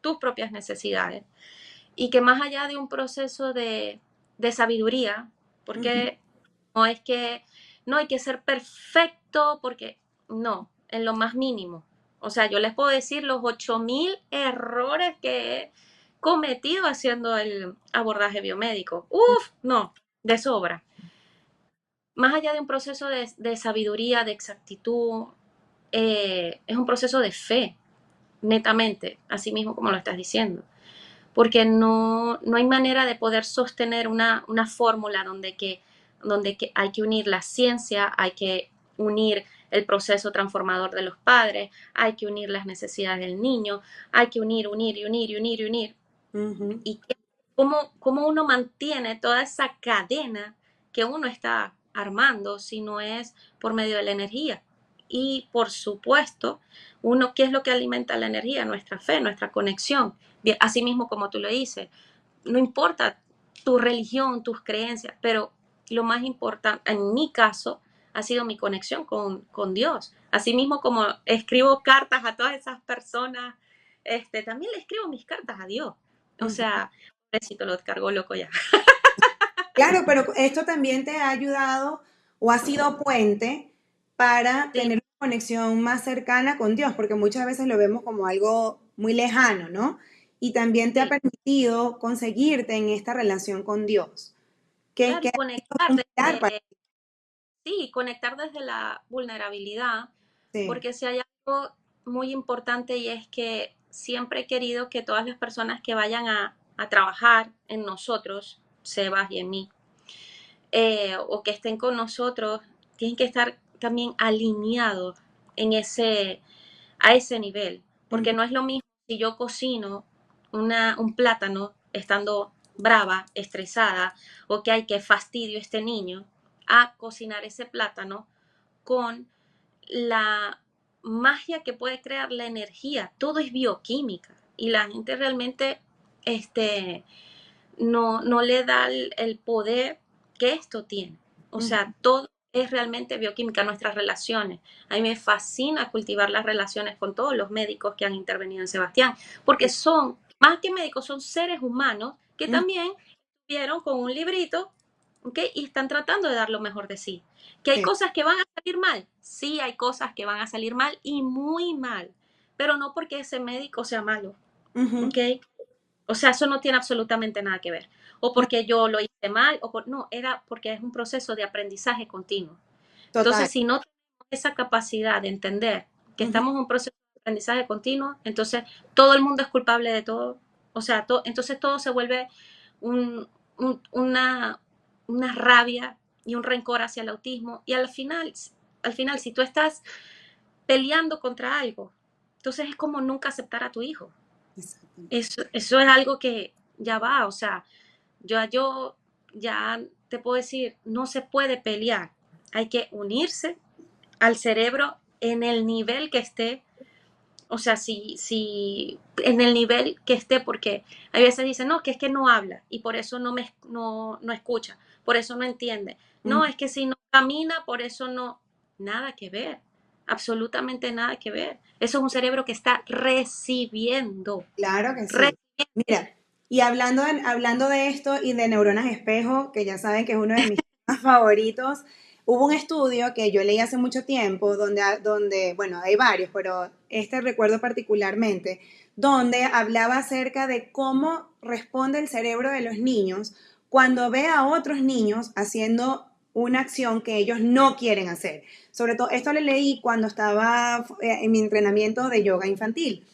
Speaker 2: tus propias necesidades. Y que más allá de un proceso de sabiduría,
Speaker 1: ujú.
Speaker 2: porque no es que no hay que ser perfecto, porque no, en lo más mínimo. O sea, yo les puedo decir los 8000 errores que he cometido haciendo el abordaje biomédico. Uf, no, de sobra. Más allá de un proceso de sabiduría, de exactitud, es un proceso de fe, netamente, así mismo como lo estás diciendo. Porque no hay manera de poder sostener una fórmula donde hay que unir la ciencia, hay que unir el proceso transformador de los padres, hay que unir las necesidades del niño, hay que unir y unir y unir y unir.
Speaker 1: Ujú.
Speaker 2: Y cómo uno mantiene toda esa cadena que uno está armando si no es por medio de la energía. Y por supuesto, uno, ¿qué es lo que alimenta la energía? Nuestra fe, nuestra conexión. Así mismo como tú lo dices, no importa tu religión, tus creencias, pero lo más importante, en mi caso, ha sido mi conexión con Dios. Así mismo como escribo cartas a todas esas personas, también le escribo mis cartas a Dios. O
Speaker 1: Ujú.
Speaker 2: sea, pobrecito, lo cargó loco ya.
Speaker 1: Claro, pero esto también te ha ayudado o ha sido puente para
Speaker 2: Sí,
Speaker 1: tener una conexión más cercana con Dios, porque muchas veces lo vemos como algo muy lejano, ¿no? Y también te ha
Speaker 2: sí,
Speaker 1: permitido conseguirte en esta relación con Dios, que
Speaker 2: claro, y
Speaker 1: ha sido
Speaker 2: conectar
Speaker 1: un pilar para
Speaker 2: desde, sí, conectar desde la vulnerabilidad,
Speaker 1: ti.
Speaker 2: porque si hay algo muy importante y es que siempre he querido que todas las personas que vayan a trabajar en nosotros, Sebas y en mí, o que estén con nosotros, tienen que estar también alineados a ese nivel, porque
Speaker 1: Ujú,
Speaker 2: no es lo mismo si yo cocino un plátano estando brava, estresada, o que hay que fastidio este niño, a cocinar ese plátano con la magia que puede crear la energía. Todo es bioquímica y la gente realmente este, no le da el poder que esto tiene. O
Speaker 1: ujú.
Speaker 2: sea, todo es realmente bioquímica, nuestras relaciones. A mí me fascina cultivar las relaciones con todos los médicos que han intervenido en Sebastián, porque son, más que médicos, son seres humanos que
Speaker 1: Ujú.
Speaker 2: también vieron con un librito, ¿ok? Y están tratando de dar lo mejor de sí. ¿Que hay
Speaker 1: Sí.
Speaker 2: cosas que van a salir mal? Sí, hay cosas que van a salir mal y muy mal, pero no porque ese médico sea malo,
Speaker 1: Ujú.
Speaker 2: ¿ok? O sea, eso no tiene absolutamente nada que ver. O porque yo lo hice mal, no, era porque es un proceso de aprendizaje continuo.
Speaker 1: Total.
Speaker 2: Entonces, si no tenemos esa capacidad de entender que
Speaker 1: Ujú.
Speaker 2: estamos en un proceso de aprendizaje continuo, entonces todo el mundo es culpable de todo. O sea, entonces todo se vuelve un, un, una rabia y un rencor hacia el autismo. Y al final, si tú estás peleando contra algo, entonces es como nunca aceptar a tu hijo.
Speaker 1: Exactamente.
Speaker 2: Eso es algo que ya va, o sea, yo ya te puedo decir, no se puede pelear, hay que unirse al cerebro en el nivel que esté, o sea, si en el nivel que esté, porque hay veces dicen, no, que es que no habla y por eso no escucha, por eso no entiende.
Speaker 1: Mm,
Speaker 2: No, es que si no camina, por eso no, nada que ver, absolutamente nada que ver. Eso es un cerebro que está recibiendo.
Speaker 1: claro que
Speaker 2: Re-
Speaker 1: sí. Mira, y hablando de esto y de neuronas espejo, que ya saben que es uno de mis temas favoritos, hubo un estudio que yo leí hace mucho tiempo, donde, bueno, hay varios, pero este recuerdo particularmente, donde hablaba acerca de cómo responde el cerebro de los niños cuando ve a otros niños haciendo una acción que ellos no quieren hacer. Sobre todo, esto lo leí cuando estaba en mi entrenamiento de yoga infantil.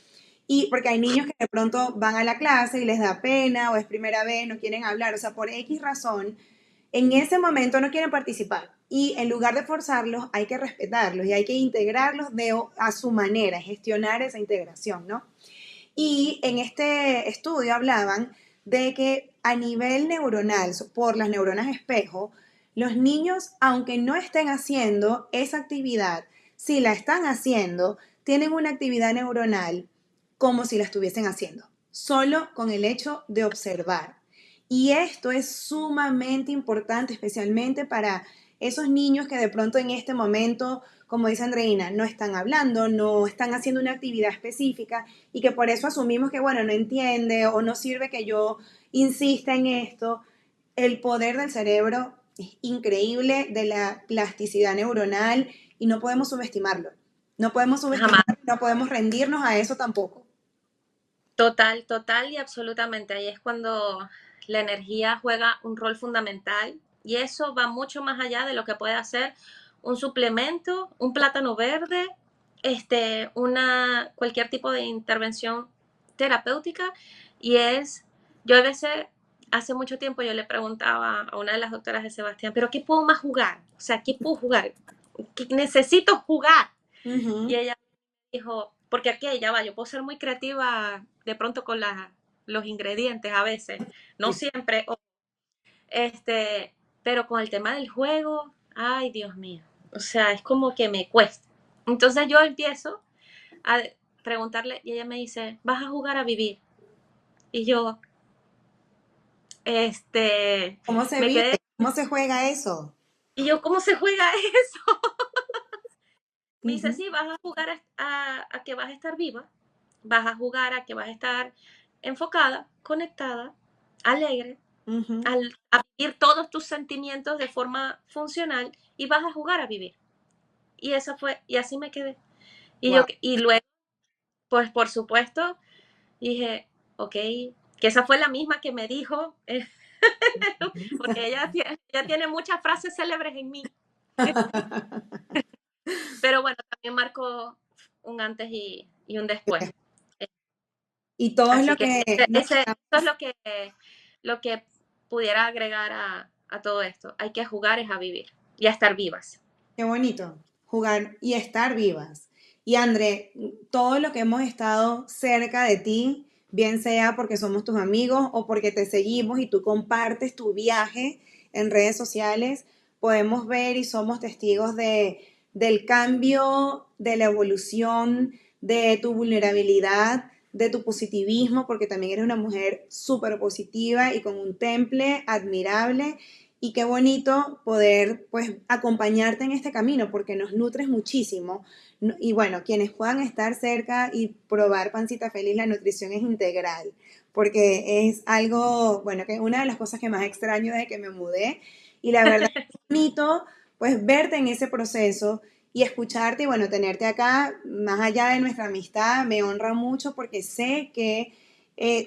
Speaker 1: Y porque hay niños que de pronto van a la clase y les da pena o es primera vez, no quieren hablar, o sea, por X razón, en ese momento no quieren participar. Y en lugar de forzarlos, hay que respetarlos y hay que integrarlos a su manera, gestionar esa integración, ¿no? Y en este estudio hablaban de que a nivel neuronal, por las neuronas espejo, los niños, aunque no estén haciendo esa actividad, si la están haciendo, tienen una actividad neuronal como si la estuviesen haciendo, solo con el hecho de observar. Y esto es sumamente importante, especialmente para esos niños que de pronto en este momento, como dice Andreina, no están hablando, no están haciendo una actividad específica y que por eso asumimos que, bueno, no entiende o no sirve que yo insista en esto. El poder del cerebro es increíble, de la plasticidad neuronal y no podemos subestimarlo. No podemos
Speaker 2: Jamás.
Speaker 1: subestimarlo, no podemos rendirnos a eso tampoco.
Speaker 2: Total, total y absolutamente. Ahí es cuando la energía juega un rol fundamental y eso va mucho más allá de lo que puede hacer un suplemento, un plátano verde, cualquier tipo de intervención terapéutica. Y yo a veces, hace mucho tiempo yo le preguntaba a una de las doctoras de Sebastián, pero ¿qué puedo más jugar? O sea, ¿qué puedo jugar? ¿Qué necesito jugar? Y
Speaker 1: Ujú.
Speaker 2: ella dijo, porque aquí ya va, yo puedo ser muy creativa de pronto con los ingredientes a veces, no
Speaker 1: Sí.
Speaker 2: siempre, pero con el tema del juego, ay Dios mío, o sea, es como que me cuesta. Entonces yo empiezo a preguntarle y ella me dice, vas a jugar a vivir. Y yo, este,
Speaker 1: ¿Cómo se
Speaker 2: me
Speaker 1: vive?
Speaker 2: quedé,
Speaker 1: ¿Cómo se juega eso?
Speaker 2: y yo, ¿cómo se juega eso? Me dice,
Speaker 1: Ujú,
Speaker 2: sí, vas a jugar a que vas a estar viva, vas a jugar a que vas a estar enfocada, conectada, alegre,
Speaker 1: ujú.
Speaker 2: a vivir todos tus sentimientos de forma funcional y vas a jugar a vivir. Y eso fue, y así me quedé.
Speaker 1: Wow.
Speaker 2: Y luego, pues por supuesto, dije, ok, que esa fue la misma que me dijo, porque ella tiene muchas frases célebres en mí, pero bueno, también marcó un antes y un después.
Speaker 1: Y todo es
Speaker 2: Así
Speaker 1: lo
Speaker 2: que
Speaker 1: que
Speaker 2: eso es lo que pudiera agregar a todo esto. Hay que jugar es a vivir y a estar vivas.
Speaker 1: qué bonito, jugar y estar vivas. Y André, todo lo que hemos estado cerca de ti, bien sea porque somos tus amigos o porque te seguimos y tú compartes tu viaje en redes sociales, podemos ver y somos testigos del cambio, de la evolución, de tu vulnerabilidad, de tu positivismo, porque también eres una mujer súper positiva y con un temple admirable. Y qué bonito poder pues acompañarte en este camino porque nos nutres muchísimo. Y bueno, quienes puedan estar cerca y probar Pancita Feliz, la nutrición es integral, porque es algo, bueno, que es una de las cosas que más extraño desde que me mudé. Y la verdad es bonito pues verte en ese proceso y escucharte y bueno, tenerte acá, más allá de nuestra amistad, me honra mucho porque sé que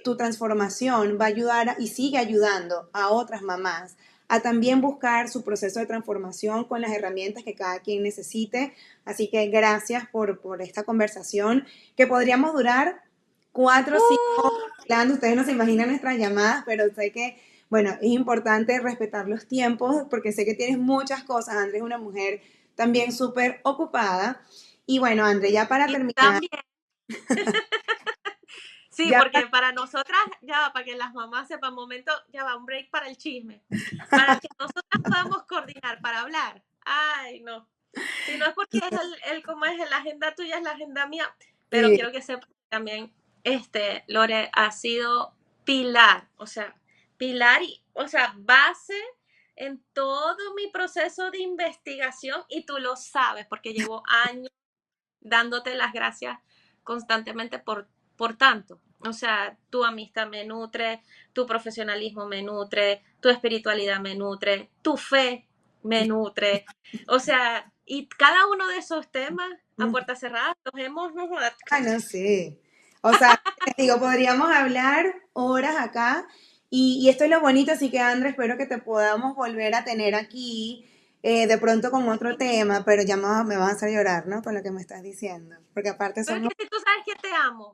Speaker 1: tu transformación va a ayudar y sigue ayudando a otras mamás a también buscar su proceso de transformación con las herramientas que cada quien necesite. Así que gracias por esta conversación, que podríamos durar 4 o 5 hablando. Ustedes no se imaginan nuestras llamadas, pero sé que, bueno, es importante respetar los tiempos porque sé que tienes muchas cosas. André es una mujer también súper ocupada. Y bueno, André, ya para
Speaker 2: Y
Speaker 1: terminar,
Speaker 2: también, sí,
Speaker 1: ya
Speaker 2: porque para nosotras, ya va, para que las mamás sepan, momento, ya va, un break para el chisme, para que nosotras podamos coordinar para hablar. Ay, no. Si no es porque es como es la agenda tuya, es la agenda mía, pero
Speaker 1: Sí,
Speaker 2: quiero que sepas que también, Lore, ha sido pilar, o sea, pilar y, o sea, base en todo mi proceso de investigación y tú lo sabes porque llevo años dándote las gracias constantemente por tanto. O sea, tu amistad me nutre, tu profesionalismo me nutre, tu espiritualidad me nutre, tu fe me nutre. O sea, y cada uno de esos temas a
Speaker 1: mm,
Speaker 2: puerta cerrada los hemos...
Speaker 1: no sé. O sea, te digo, podríamos hablar horas acá y esto es lo bonito, así que Andrés, espero que te podamos volver a tener aquí de pronto con otro tema, pero ya me vas a hacer llorar, ¿no? Con lo que me estás diciendo, porque aparte
Speaker 2: Pero es
Speaker 1: somos,
Speaker 2: que si tú sabes que te amo.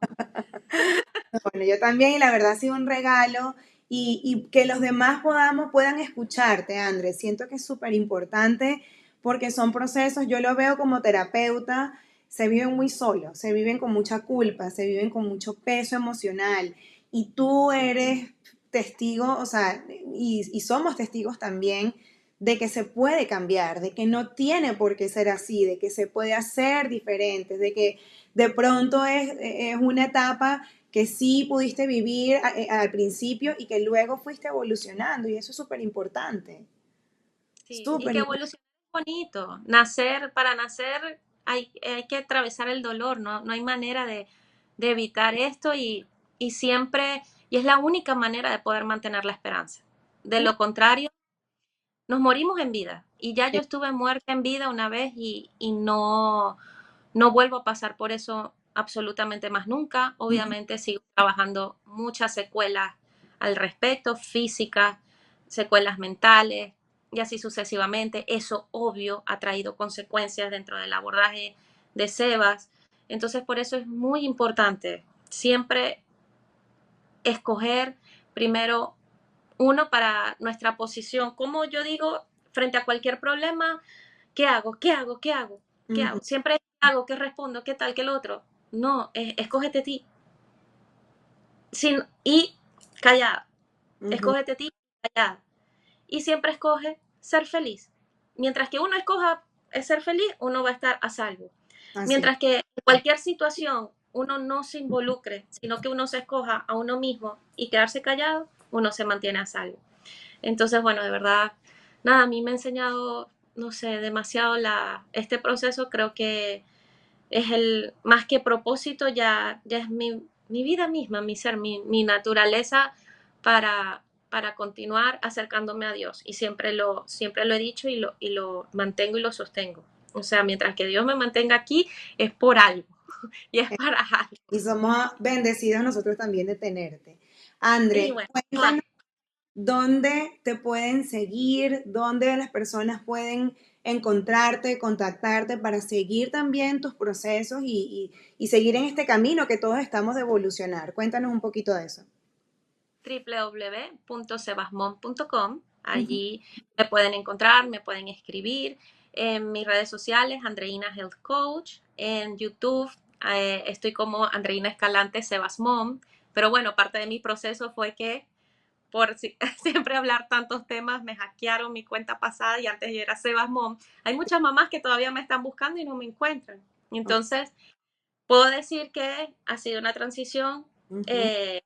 Speaker 1: bueno, yo también y la verdad ha sido un regalo y que los demás puedan escucharte, Andrés. Siento que es súper importante porque son procesos, yo lo veo como terapeuta, se viven muy solos, se viven con mucha culpa, se viven con mucho peso emocional y tú eres testigo, o sea, y somos testigos también de que se puede cambiar, de que no tiene por qué ser así, de que se puede hacer diferente, de que de pronto es una etapa que sí pudiste vivir al principio y que luego fuiste evolucionando y eso es súper importante,
Speaker 2: Sí, y
Speaker 1: súper
Speaker 2: que
Speaker 1: importante.
Speaker 2: evolucionar es bonito. Nacer, para nacer hay que atravesar el dolor, no hay manera de evitar esto y siempre, y es la única manera de poder mantener la esperanza. De lo contrario, nos morimos en vida. Y ya yo estuve muerta en vida una vez y no vuelvo a pasar por eso absolutamente más nunca. Obviamente sigo trabajando muchas secuelas al respecto, físicas, secuelas mentales y así sucesivamente. Eso obvio ha traído consecuencias dentro del abordaje de SEBAS. Entonces por eso es muy importante siempre escoger primero uno para nuestra posición. Como yo digo, frente a cualquier problema, ¿qué hago? ¿Qué hago? ¿Qué hago? ¿Qué
Speaker 1: Ujú,
Speaker 2: hago? Siempre hago, ¿qué respondo? ¿Qué tal? ¿Qué el otro? No, escógete a ti. Y callada.
Speaker 1: ujú,
Speaker 2: Escógete a ti callada. Y siempre escoge ser feliz. Mientras que uno escoja ser feliz, uno va a estar a salvo.
Speaker 1: así es.
Speaker 2: Mientras que en cualquier situación uno no se involucre, sino que uno se escoja a uno mismo y quedarse callado, uno se mantiene a salvo. Entonces, bueno, de verdad, nada, a mí me ha enseñado, no sé, demasiado este proceso. Creo que es más que propósito, ya es mi vida misma, mi ser, mi naturaleza para continuar acercándome a Dios. Y siempre lo he dicho y lo mantengo y lo sostengo. O sea, mientras que Dios me mantenga aquí, es por algo y es para algo.
Speaker 1: Y somos bendecidos nosotros también de tenerte.
Speaker 2: Y
Speaker 1: André,
Speaker 2: bueno,
Speaker 1: cuéntanos dónde te pueden seguir, dónde las personas pueden encontrarte, contactarte para seguir también tus procesos y seguir en este camino que todos estamos de evolucionar. Cuéntanos un poquito de eso.
Speaker 2: www.sebasmon.com.
Speaker 1: Ujú,
Speaker 2: Allí me pueden encontrar, me pueden escribir. En mis redes sociales, Andreina Health Coach. En YouTube estoy como Andreina Escalante Sebasmon. Pero bueno, parte de mi proceso fue que por siempre hablar tantos temas, me hackearon mi cuenta pasada y antes yo era Sebasmon. Hay muchas mamás que todavía me están buscando y no me encuentran.
Speaker 1: ok,
Speaker 2: Entonces, puedo decir que ha sido una transición.
Speaker 1: ujú,
Speaker 2: eh,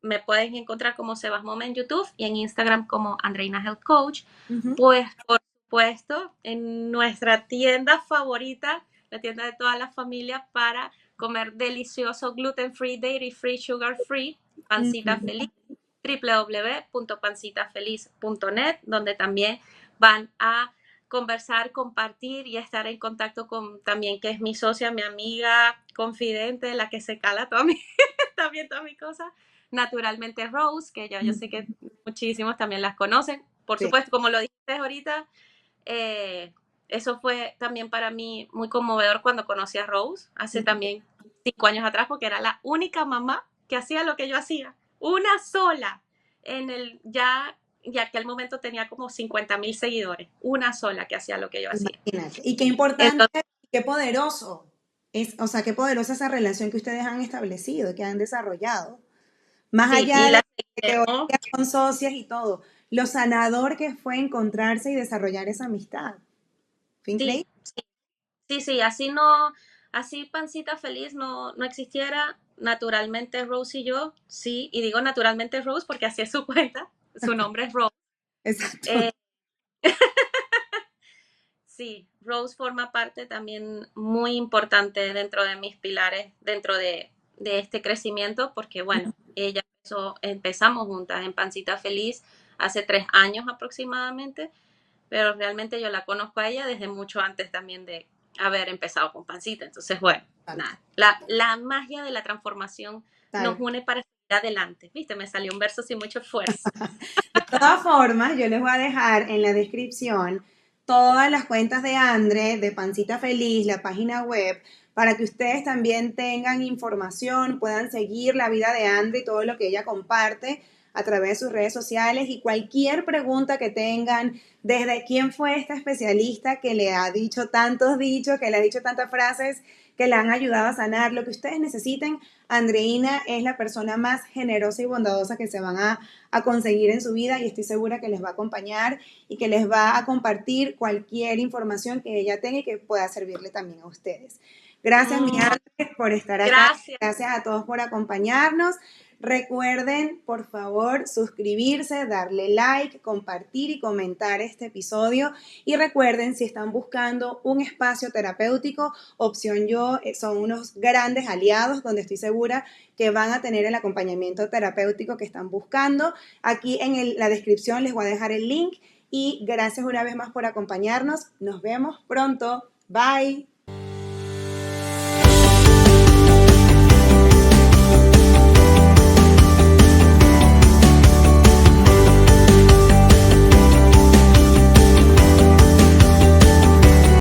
Speaker 2: Me pueden encontrar como Sebas Moma en YouTube y en Instagram como Andreina Health Coach.
Speaker 1: ujú.
Speaker 2: Pues por supuesto, en nuestra tienda favorita, la tienda de toda la familia para comer delicioso gluten free, dairy free, sugar free, Pancita
Speaker 1: Ujú.
Speaker 2: Feliz, www.pancitafeliz.net, donde también van a conversar, compartir y estar en contacto con también que es mi socia, mi amiga, confidente, la que se cala toda también toda mi cosa, naturalmente Rose, que yo sé que muchísimos también las conocen. Por
Speaker 1: Sí.
Speaker 2: supuesto, como lo dijiste ahorita, eh, eso fue también para mí muy conmovedor cuando conocí a Rose, hace también 5 años atrás, porque era la única mamá que hacía lo que yo hacía, una sola, ya que al momento tenía como 50,000 seguidores, una sola que hacía lo que yo hacía.
Speaker 1: Imagínate. Y qué importante,
Speaker 2: Entonces,
Speaker 1: qué poderoso es, o sea, qué poderosa esa relación que ustedes han establecido, que han desarrollado. Más
Speaker 2: sí,
Speaker 1: allá
Speaker 2: y
Speaker 1: de
Speaker 2: la
Speaker 1: que hoy
Speaker 2: seguiremos.
Speaker 1: día son socias y todo, lo sanador que fue encontrarse y desarrollar esa amistad. Fue
Speaker 2: Sí,
Speaker 1: increíble.
Speaker 2: Sí, sí, así no, así Pancita Feliz no existiera, naturalmente Rose y yo, sí, y digo naturalmente Rose porque así es su cuenta, su nombre es Rose.
Speaker 1: Exacto.
Speaker 2: Eh, sí, Rose forma parte también muy importante dentro de mis pilares, dentro de este crecimiento, porque bueno, empezamos juntas en Pancita Feliz hace 3 años aproximadamente, pero realmente yo la conozco a ella desde mucho antes también de haber empezado con Pancita. Entonces, bueno,
Speaker 1: Exacto.
Speaker 2: nada, la magia de la transformación nos
Speaker 1: Tal.
Speaker 2: une para seguir adelante. ¿Viste? Me salió un verso sin mucho esfuerzo.
Speaker 1: De todas formas, yo les voy a dejar en la descripción todas las cuentas de Andre, de Pancita Feliz, la página web, para que ustedes también tengan información, puedan seguir la vida de Andre y todo lo que ella comparte a través de sus redes sociales y cualquier pregunta que tengan, desde quién fue esta especialista que le ha dicho tantos dichos, que le ha dicho tantas frases, que le han ayudado a sanar, lo que ustedes necesiten, Andreina es la persona más generosa y bondadosa que se van a conseguir en su vida y estoy segura que les va a acompañar y que les va a compartir cualquier información que ella tenga y que pueda servirle también a ustedes. Gracias, mi
Speaker 2: Mm,
Speaker 1: Ángeles, por estar acá.
Speaker 2: gracias.
Speaker 1: Gracias a todos por acompañarnos. Recuerden, por favor, suscribirse, darle like, compartir y comentar este episodio. Y recuerden, si están buscando un espacio terapéutico, Opción Yo son unos grandes aliados donde estoy segura que van a tener el acompañamiento terapéutico que están buscando. Aquí en la descripción les voy a dejar el link y gracias una vez más por acompañarnos. Nos vemos pronto. Bye.